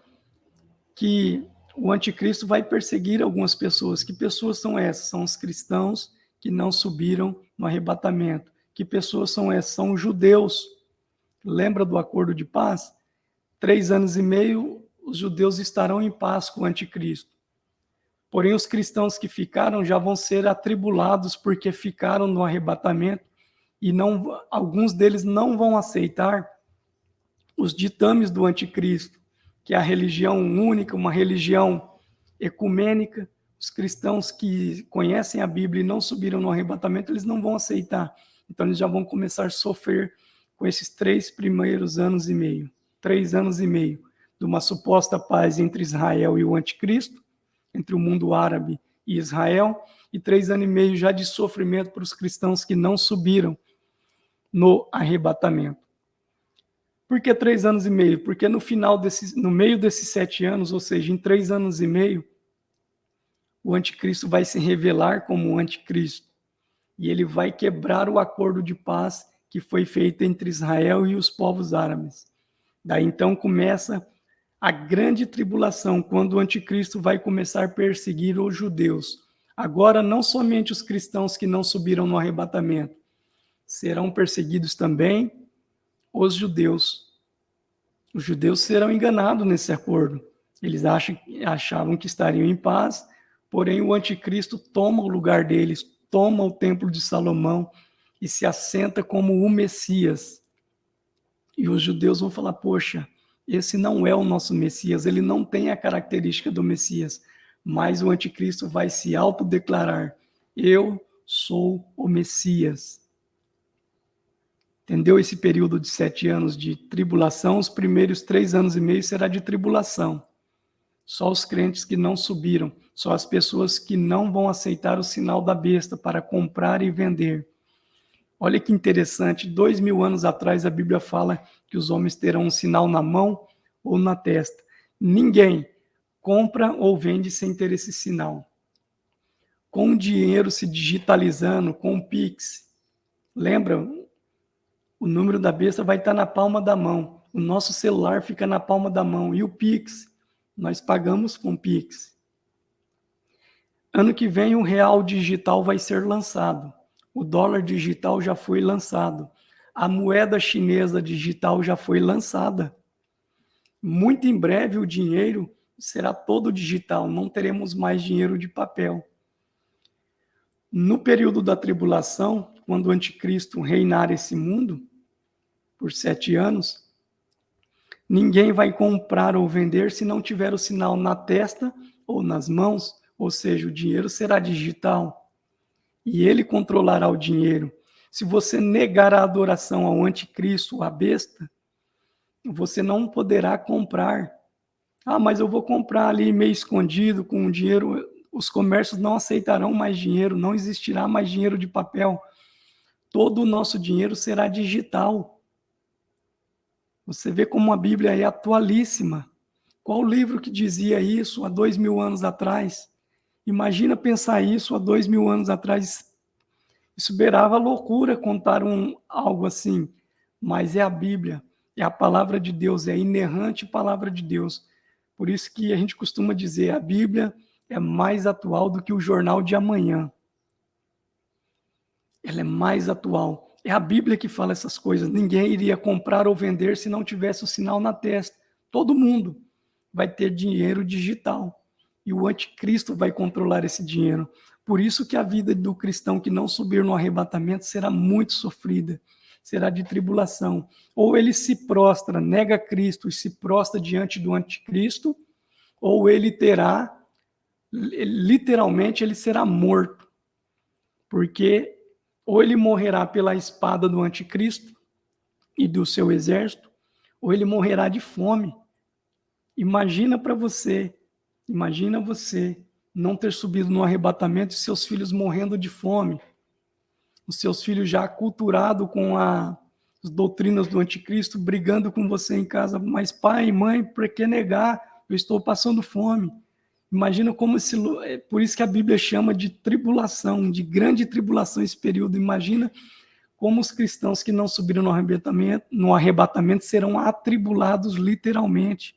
que o anticristo vai perseguir algumas pessoas. Que pessoas são essas? São os cristãos que não subiram no arrebatamento. Que pessoas são essas? São os judeus. Lembra do acordo de paz? 3 anos e meio, os judeus estarão em paz com o anticristo. Porém, os cristãos que ficaram já vão ser atribulados porque ficaram no arrebatamento e alguns deles não vão aceitar os ditames do anticristo, que é a religião única, uma religião ecumênica. Os cristãos que conhecem a Bíblia e não subiram no arrebatamento, eles não vão aceitar. Então, eles já vão começar a sofrer com esses 3 primeiros anos e meio, 3 anos e meio, de uma suposta paz entre Israel e o anticristo, entre o mundo árabe e Israel, e 3 anos e meio já de sofrimento para os cristãos que não subiram no arrebatamento. Por que 3 anos e meio? Porque no meio desses 7 anos, ou seja, em 3 anos e meio, o anticristo vai se revelar como o anticristo. E ele vai quebrar o acordo de paz que foi feito entre Israel e os povos árabes. Daí então começa a grande tribulação, quando o anticristo vai começar a perseguir os judeus. Agora, não somente os cristãos que não subiram no arrebatamento, serão perseguidos também os judeus. Os judeus serão enganados nesse acordo. Eles achavam que estariam em paz, porém o anticristo toma o lugar deles, toma o templo de Salomão e se assenta como o Messias. E os judeus vão falar, poxa, esse não é o nosso Messias, ele não tem a característica do Messias, mas o anticristo vai se autodeclarar, eu sou o Messias. Entendeu? Esse período de 7 anos de tribulação, os primeiros 3 anos e meio será de tribulação. Só os crentes que não subiram, só as pessoas que não vão aceitar o sinal da besta para comprar e vender. Olha que interessante, 2000 anos atrás a Bíblia fala que os homens terão um sinal na mão ou na testa. Ninguém compra ou vende sem ter esse sinal. Com o dinheiro se digitalizando, com o Pix, lembra? O número da besta vai estar na palma da mão. O nosso celular fica na palma da mão. E o Pix? Nós pagamos com Pix. Ano que vem o real digital vai ser lançado. O dólar digital já foi lançado. A moeda chinesa digital já foi lançada. Muito em breve o dinheiro será todo digital. Não teremos mais dinheiro de papel. No período da tribulação, quando o anticristo reinar esse mundo, por 7 anos, ninguém vai comprar ou vender se não tiver o sinal na testa ou nas mãos, ou seja, o dinheiro será digital e ele controlará o dinheiro. Se você negar a adoração ao anticristo, à besta, você não poderá comprar. Ah, mas eu vou comprar ali meio escondido com o dinheiro. Os comércios não aceitarão mais dinheiro, não existirá mais dinheiro de papel. Todo o nosso dinheiro será digital. Você vê como a Bíblia é atualíssima. Qual livro que dizia isso há 2000 anos atrás? Imagina pensar isso há 2000 anos atrás. Isso beirava loucura contar algo assim. Mas é a Bíblia, é a palavra de Deus, é a inerrante palavra de Deus. Por isso que a gente costuma dizer, a Bíblia é mais atual do que o jornal de amanhã. Ela é mais atual. É a Bíblia que fala essas coisas. Ninguém iria comprar ou vender se não tivesse o sinal na testa. Todo mundo vai ter dinheiro digital. E o anticristo vai controlar esse dinheiro. Por isso que a vida do cristão que não subir no arrebatamento será muito sofrida. será de tribulação. Ou ele se prostra, nega Cristo e se prostra diante do anticristo, ou ele terá, literalmente, ele será morto. Porque ou ele morrerá pela espada do anticristo e do seu exército, ou ele morrerá de fome. Imagina você não ter subido no arrebatamento e seus filhos morrendo de fome, os seus filhos já aculturados com as doutrinas do anticristo, brigando com você em casa, mas pai, mãe, por que negar? Eu estou passando fome. Imagina como por isso que a Bíblia chama de tribulação, de grande tribulação esse período. Imagina como os cristãos que não subiram no arrebatamento serão atribulados literalmente.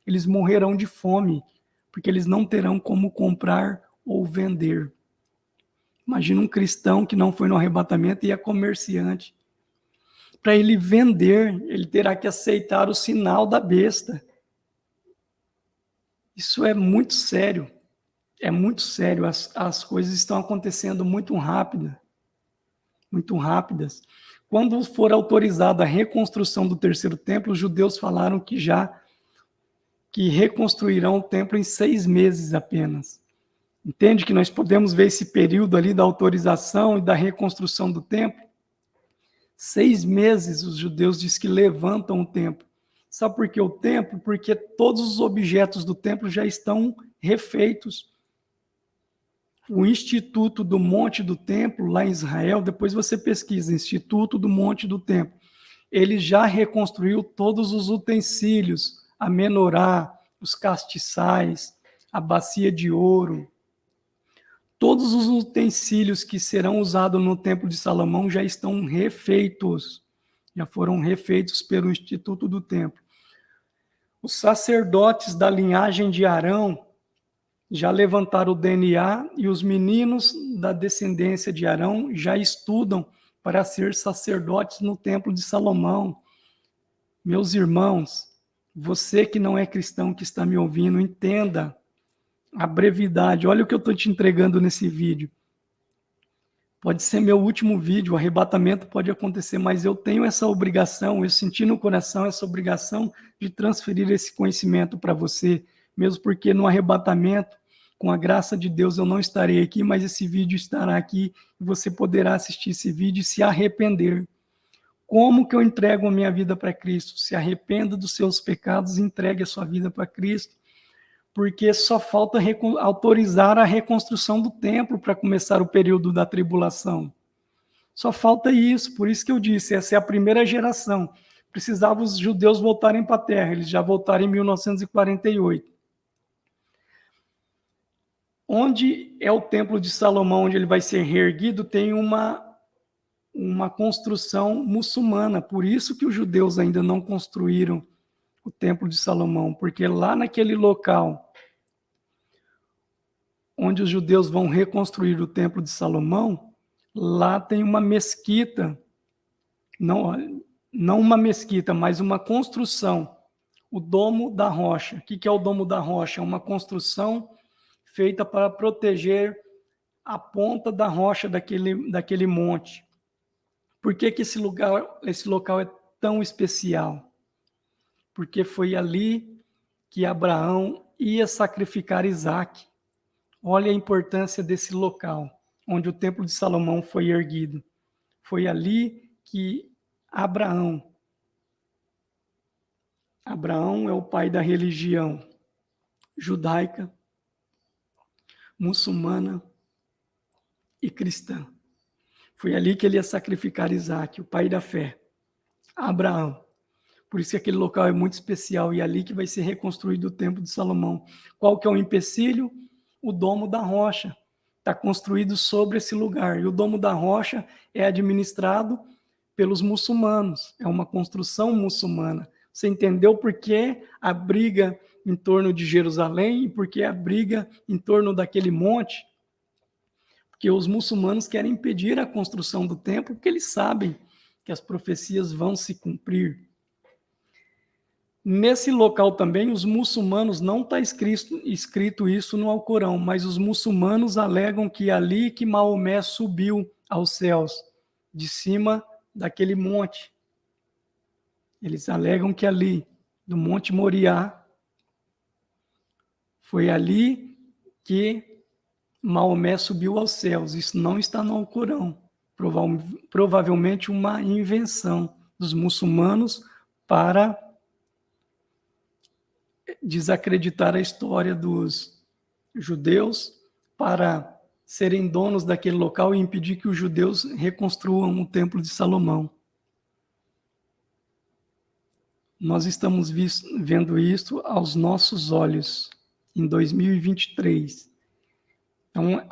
Eles morrerão de fome, porque eles não terão como comprar ou vender. Imagina um cristão que não foi no arrebatamento e é comerciante. Para ele vender, ele terá que aceitar o sinal da besta. Isso é muito sério. É muito sério. As coisas estão acontecendo muito rápidas. Muito rápidas. Quando for autorizada a reconstrução do terceiro templo, os judeus falaram que reconstruirão o templo em 6 meses apenas. Entende que nós podemos ver esse período ali da autorização e da reconstrução do templo? 6 meses os judeus dizem que levantam o templo. Sabe por que o templo? Porque todos os objetos do templo já estão refeitos. O Instituto do Monte do Templo, lá em Israel, depois você pesquisa, Instituto do Monte do Templo, ele já reconstruiu todos os utensílios, a menorá, os castiçais, a bacia de ouro. Todos os utensílios que serão usados no Templo de Salomão já estão refeitos, já foram refeitos pelo Instituto do Templo. Os sacerdotes da linhagem de Arão já levantaram o DNA e os meninos da descendência de Arão já estudam para ser sacerdotes no Templo de Salomão. Meus irmãos, você que não é cristão, que está me ouvindo, entenda a brevidade. Olha o que eu estou te entregando nesse vídeo. Pode ser meu último vídeo, o arrebatamento pode acontecer, mas eu tenho essa obrigação, eu senti no coração essa obrigação de transferir esse conhecimento para você, mesmo porque no arrebatamento, com a graça de Deus, eu não estarei aqui, mas esse vídeo estará aqui e você poderá assistir esse vídeo e se arrepender. Como que eu entrego a minha vida para Cristo? Se arrependa dos seus pecados e entregue a sua vida para Cristo. Porque só falta autorizar a reconstrução do templo para começar o período da tribulação. Só falta isso, por isso que eu disse, essa é a primeira geração. Precisava os judeus voltarem para a terra, eles já voltaram em 1948. Onde é o templo de Salomão, onde ele vai ser reerguido, tem uma construção muçulmana, por isso que os judeus ainda não construíram o templo de Salomão, porque lá naquele local onde os judeus vão reconstruir o templo de Salomão, lá tem uma mesquita, não uma mesquita, mas uma construção, o Domo da Rocha. O que é o Domo da Rocha? É uma construção feita para proteger a ponta da rocha daquele monte. Por que esse local é tão especial? Porque foi ali que Abraão ia sacrificar Isaque. Olha a importância desse local, onde o Templo de Salomão foi erguido. Foi ali que Abraão é o pai da religião judaica, muçulmana e cristã. Foi ali que ele ia sacrificar Isaque, o pai da fé, Abraão. Por isso que aquele local é muito especial e é ali que vai ser reconstruído o Templo de Salomão. Qual que é o empecilho? O Domo da Rocha. Está construído sobre esse lugar. E o Domo da Rocha é administrado pelos muçulmanos. É uma construção muçulmana. Você entendeu por que a briga em torno de Jerusalém e por que a briga em torno daquele monte? Porque os muçulmanos querem impedir a construção do templo, porque eles sabem que as profecias vão se cumprir. Nesse local também, os muçulmanos, não está escrito isso no Alcorão, mas os muçulmanos alegam que ali que Maomé subiu aos céus, de cima daquele monte. Eles alegam que ali, do Monte Moriá, foi ali que Maomé subiu aos céus. Isso não está no Alcorão. Provavelmente uma invenção dos muçulmanos para desacreditar a história dos judeus, para serem donos daquele local e impedir que os judeus reconstruam o Templo de Salomão. Nós estamos vendo isso aos nossos olhos, em 2023. Então,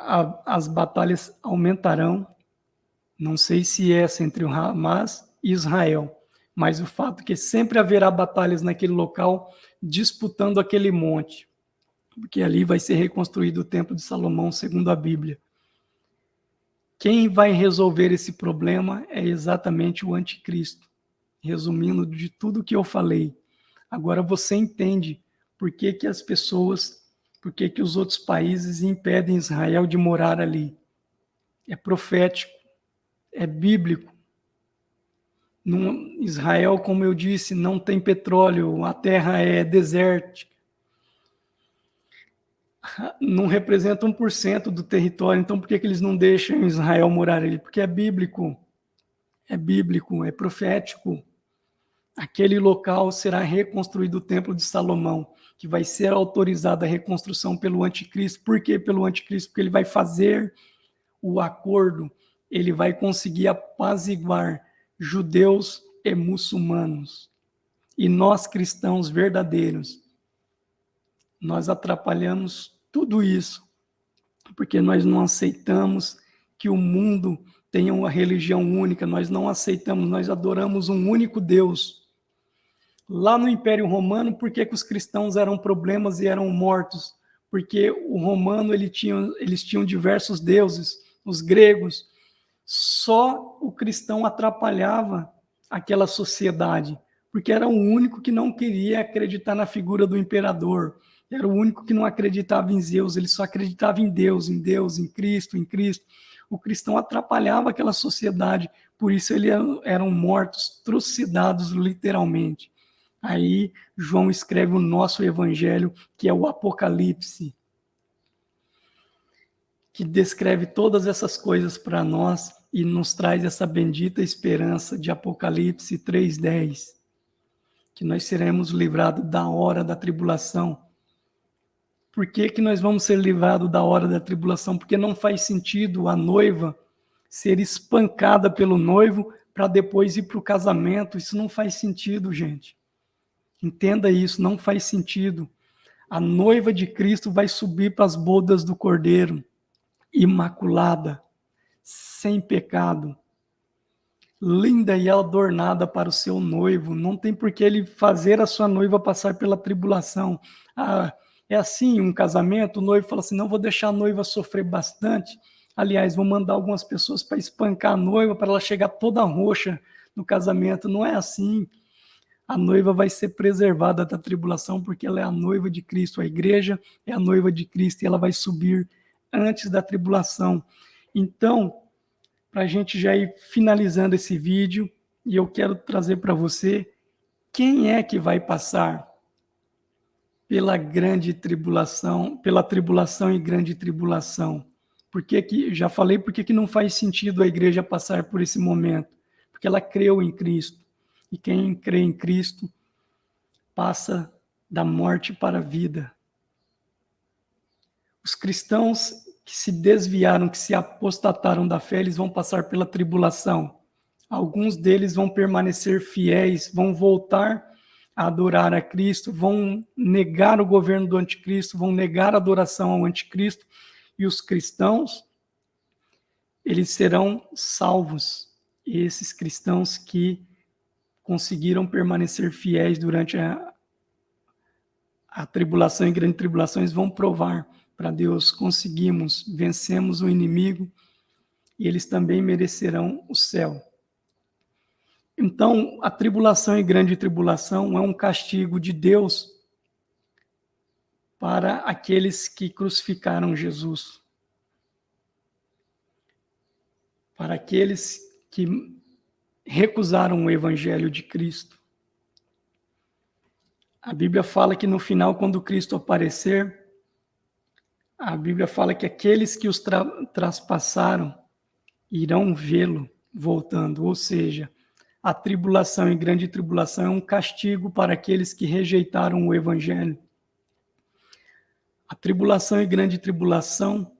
as batalhas aumentarão. Não sei se essa entre o Hamas e Israel, mas o fato é que sempre haverá batalhas naquele local disputando aquele monte, porque ali vai ser reconstruído o Templo de Salomão, segundo a Bíblia. Quem vai resolver esse problema é exatamente o anticristo. Resumindo de tudo que eu falei, agora você entende por que as pessoas, por que os outros países impedem Israel de morar ali. É profético, é bíblico. Israel, como eu disse, não tem petróleo, a terra é desértica. Não representa 1% do território, então por que eles não deixam Israel morar ali? Porque é bíblico, é profético. Aquele local será reconstruído o Templo de Salomão, que vai ser autorizada a reconstrução pelo anticristo. Por que pelo anticristo? Porque ele vai fazer o acordo, ele vai conseguir apaziguar judeus e muçulmanos. E nós, cristãos verdadeiros, nós atrapalhamos tudo isso, porque nós não aceitamos que o mundo tenha uma religião única, nós não aceitamos, nós adoramos um único Deus. Lá no Império Romano, por que os cristãos eram problemas e eram mortos? Porque o romano eles tinham diversos deuses, os gregos. Só o cristão atrapalhava aquela sociedade, porque era o único que não queria acreditar na figura do imperador. Era o único que não acreditava em Zeus, ele só acreditava em Deus, em Cristo, em Cristo. O cristão atrapalhava aquela sociedade, por isso eles eram mortos, trucidados literalmente. Aí João escreve o nosso evangelho, que é o Apocalipse, que descreve todas essas coisas para nós e nos traz essa bendita esperança de Apocalipse 3:10, que nós seremos livrados da hora da tribulação. Por que nós vamos ser livrados da hora da tribulação? Porque não faz sentido a noiva ser espancada pelo noivo para depois ir para o casamento. Isso não faz sentido, gente. Entenda isso, não faz sentido. A noiva de Cristo vai subir para as bodas do Cordeiro, imaculada, sem pecado, linda e adornada para o seu noivo. Não tem por que ele fazer a sua noiva passar pela tribulação. É assim um casamento, o noivo fala assim, não vou deixar a noiva sofrer bastante. Aliás, vou mandar algumas pessoas para espancar a noiva, para ela chegar toda roxa no casamento. Não é assim. A noiva vai ser preservada da tribulação, porque ela é a noiva de Cristo. A igreja é a noiva de Cristo e ela vai subir antes da tribulação. Então, para a gente já ir finalizando esse vídeo, e eu quero trazer para você quem é que vai passar pela grande tribulação, pela tribulação e grande tribulação. Já falei por que não faz sentido a igreja passar por esse momento, porque ela creu em Cristo. E quem crê em Cristo passa da morte para a vida. Os cristãos que se desviaram, que se apostataram da fé, eles vão passar pela tribulação. Alguns deles vão permanecer fiéis, vão voltar a adorar a Cristo, vão negar o governo do anticristo, vão negar a adoração ao anticristo, e os cristãos, eles serão salvos. E esses cristãos que conseguiram permanecer fiéis durante a tribulação e grande tribulações vão provar para Deus, conseguimos, vencemos o inimigo e eles também merecerão o céu. Então, a tribulação e grande tribulação é um castigo de Deus para aqueles que crucificaram Jesus. Para aqueles que recusaram o evangelho de Cristo. A Bíblia fala que no final, quando Cristo aparecer, a Bíblia fala que aqueles que os traspassaram irão vê-lo voltando, ou seja, a tribulação e grande tribulação é um castigo para aqueles que rejeitaram o evangelho. A tribulação e grande tribulação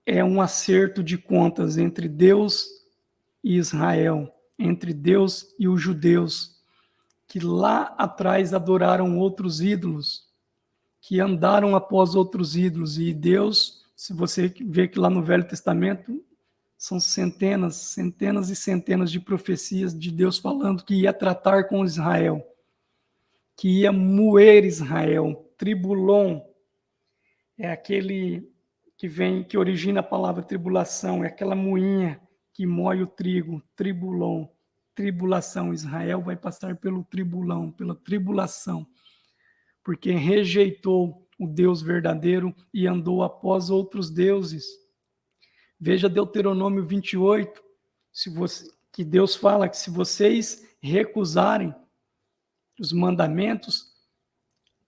é um acerto de contas entre Deus e Israel, entre Deus e os judeus, que lá atrás adoraram outros ídolos, que andaram após outros ídolos. E Deus, se você vê que lá no Velho Testamento, são centenas e centenas de profecias de Deus falando que ia tratar com Israel, que ia moer Israel. Tribulon é aquele que origina a palavra tribulação, é aquela moinha que moe o trigo, tribulon, tribulação. Israel vai passar pelo tribulão, pela tribulação, porque rejeitou o Deus verdadeiro e andou após outros deuses. Veja Deuteronômio 28, que Deus fala que se vocês recusarem os mandamentos,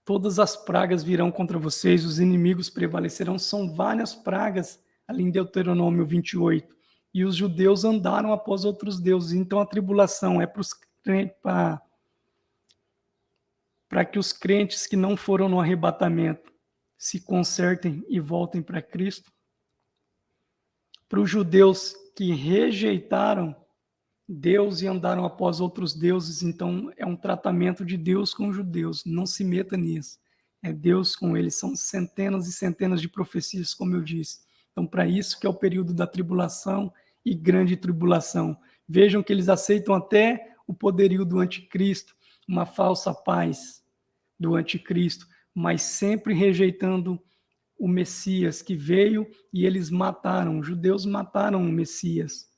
todas as pragas virão contra vocês, os inimigos prevalecerão. São várias pragas ali em Deuteronômio 28. E os judeus andaram após outros deuses. Então a tribulação é para que os crentes que não foram no arrebatamento se consertem e voltem para Cristo. Para os judeus que rejeitaram Deus e andaram após outros deuses, então é um tratamento de Deus com os judeus, não se meta nisso. É Deus com eles, são centenas e centenas de profecias, como eu disse. Então, para isso que é o período da tribulação e grande tribulação. Vejam que eles aceitam até o poderio do anticristo, uma falsa paz do anticristo, mas sempre rejeitando o Messias que veio e eles mataram, os judeus mataram o Messias.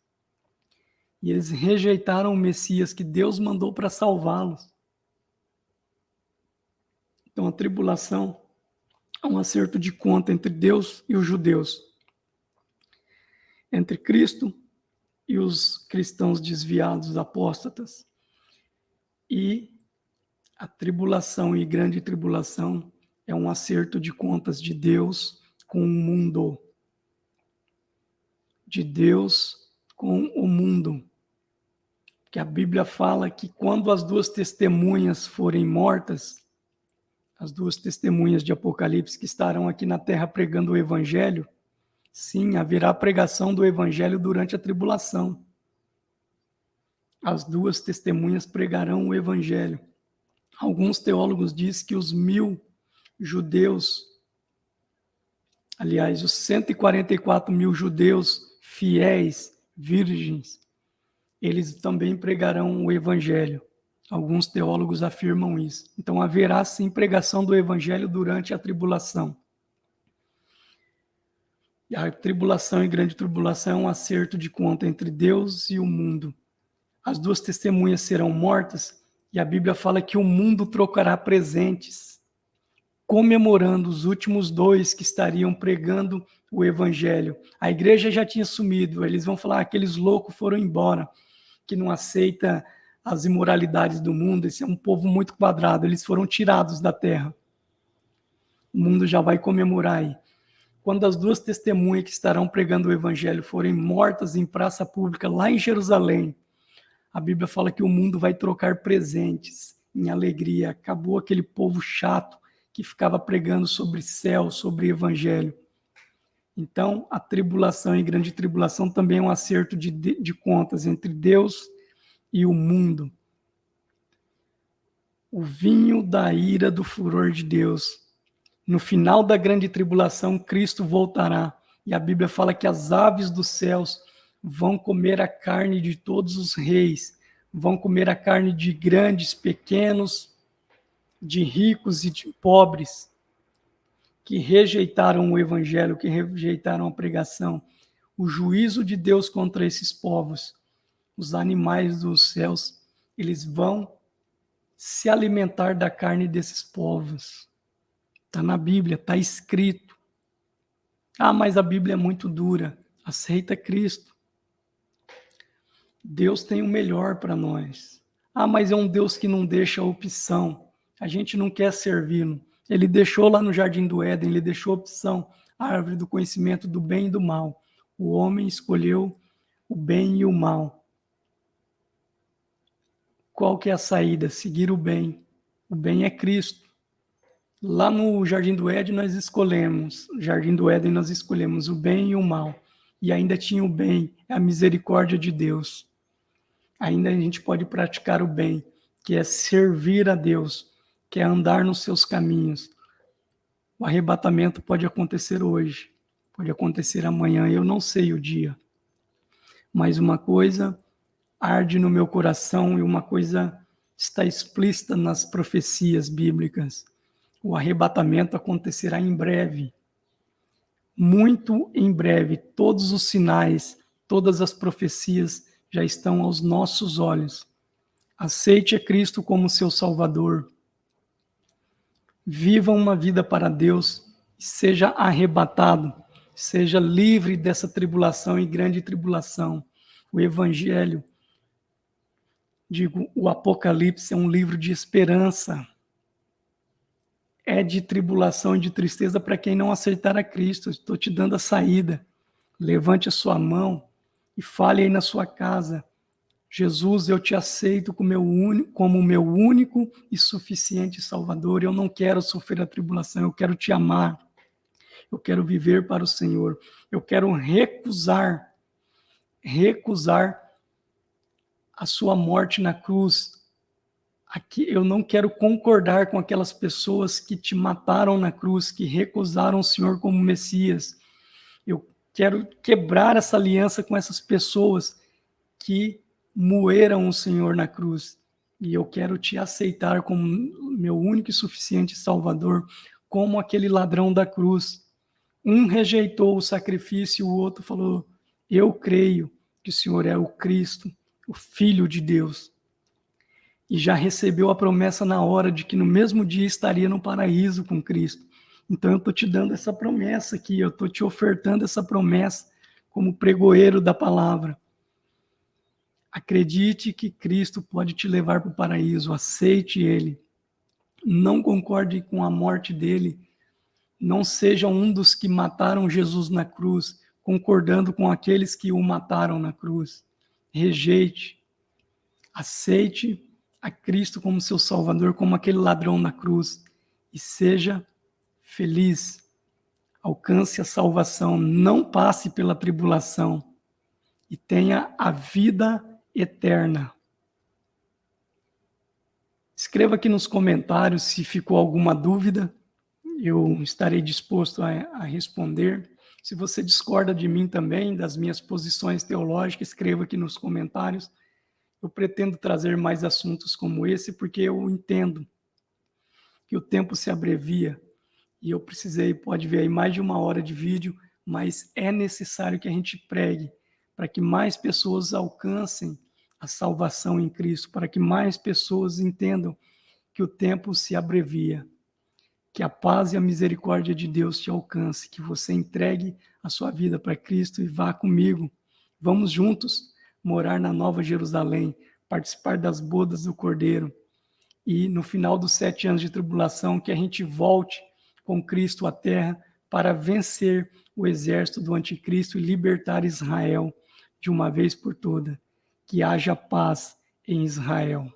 E eles rejeitaram o Messias que Deus mandou para salvá-los. Então a tribulação é um acerto de conta entre Deus e os judeus, entre Cristo e os cristãos desviados, apóstatas. E a tribulação e grande tribulação é um acerto de contas de Deus com o mundo. De Deus com o mundo. Que a Bíblia fala que quando as duas testemunhas forem mortas, as duas testemunhas de Apocalipse que estarão aqui na terra pregando o evangelho, sim, haverá pregação do evangelho durante a tribulação. As duas testemunhas pregarão o evangelho. Alguns teólogos dizem que os 1.000 judeus, aliás, os 144.000 judeus fiéis, virgens, eles também pregarão o evangelho. Alguns teólogos afirmam isso. Então haverá sim pregação do evangelho durante a tribulação. E a tribulação e grande tribulação é um acerto de conta entre Deus e o mundo. As duas testemunhas serão mortas e a Bíblia fala que o mundo trocará presentes, comemorando os últimos dois que estariam pregando o evangelho. A igreja já tinha sumido, eles vão falar, aqueles loucos foram embora, que não aceita as imoralidades do mundo, esse é um povo muito quadrado, eles foram tirados da terra. O mundo já vai comemorar aí. Quando as duas testemunhas que estarão pregando o evangelho forem mortas em praça pública lá em Jerusalém, a Bíblia fala que o mundo vai trocar presentes em alegria. Acabou aquele povo chato que ficava pregando sobre céu, sobre evangelho. Então, a tribulação e grande tribulação também é um acerto de contas entre Deus e o mundo. O vinho da ira do furor de Deus. No final da grande tribulação, Cristo voltará. E a Bíblia fala que as aves dos céus vão comer a carne de todos os reis, vão comer a carne de grandes, pequenos, de ricos e de pobres, que rejeitaram o evangelho, que rejeitaram a pregação. O juízo de Deus contra esses povos, os animais dos céus, eles vão se alimentar da carne desses povos. Está na Bíblia, está escrito. Ah, mas a Bíblia é muito dura. Aceita Cristo. Deus tem o melhor para nós. Ah, mas é um Deus que não deixa a opção. A gente não quer servi-lo. Ele deixou lá no Jardim do Éden, ele deixou a opção, a árvore do conhecimento do bem e do mal. O homem escolheu o bem e o mal. Qual que é a saída? Seguir o bem. O bem é Cristo. Lá no Jardim do Éden nós escolhemos o bem e o mal. E ainda tinha o bem, a misericórdia de Deus. Ainda a gente pode praticar o bem, que é servir a Deus, que é andar nos seus caminhos. O arrebatamento pode acontecer hoje, pode acontecer amanhã, eu não sei o dia. Mas uma coisa arde no meu coração e uma coisa está explícita nas profecias bíblicas. O arrebatamento acontecerá em breve. Muito em breve, todos os sinais, todas as profecias já estão aos nossos olhos. Aceite a Cristo como seu Salvador. Viva uma vida para Deus e seja arrebatado. Seja livre dessa tribulação e grande tribulação. O Evangelho, o Apocalipse é um livro de esperança. É de tribulação e de tristeza para quem não aceitar a Cristo. Estou te dando a saída. Levante a sua mão e fale aí na sua casa: Jesus, eu te aceito como o meu único e suficiente Salvador. Eu não quero sofrer a tribulação, eu quero te amar. Eu quero viver para o Senhor. Eu quero recusar a sua morte na cruz. Aqui eu não quero concordar com aquelas pessoas que te mataram na cruz, que recusaram o Senhor como Messias. Eu quero quebrar essa aliança com essas pessoas que moeram o Senhor na cruz. E eu quero te aceitar como meu único e suficiente Salvador, como aquele ladrão da cruz. Um rejeitou o sacrifício, o outro falou: eu creio que o Senhor é o Cristo, o Filho de Deus. E já recebeu a promessa na hora de que no mesmo dia estaria no paraíso com Cristo. Então eu estou te dando essa promessa aqui, eu estou te ofertando essa promessa como pregoeiro da palavra. Acredite que Cristo pode te levar para o paraíso, aceite Ele. Não concorde com a morte dele, não seja um dos que mataram Jesus na cruz, concordando com aqueles que o mataram na cruz. Rejeite, aceite a Cristo como seu Salvador, como aquele ladrão na cruz, e seja feliz. Alcance a salvação, não passe pela tribulação e tenha a vida eterna. Escreva aqui nos comentários se ficou alguma dúvida, eu estarei disposto a responder. Se você discorda de mim também, das minhas posições teológicas, escreva aqui nos comentários. Eu pretendo trazer mais assuntos como esse, porque eu entendo que o tempo se abrevia e eu precisei, pode ver aí, mais de 1 hora de vídeo, mas é necessário que a gente pregue para que mais pessoas alcancem a salvação em Cristo, para que mais pessoas entendam que o tempo se abrevia. Que a paz e a misericórdia de Deus te alcance, que você entregue a sua vida para Cristo e vá comigo. Vamos juntos morar na Nova Jerusalém, participar das bodas do Cordeiro. E no final dos 7 anos de tribulação, que a gente volte com Cristo à terra para vencer o exército do anticristo e libertar Israel de uma vez por todas. Que haja paz em Israel.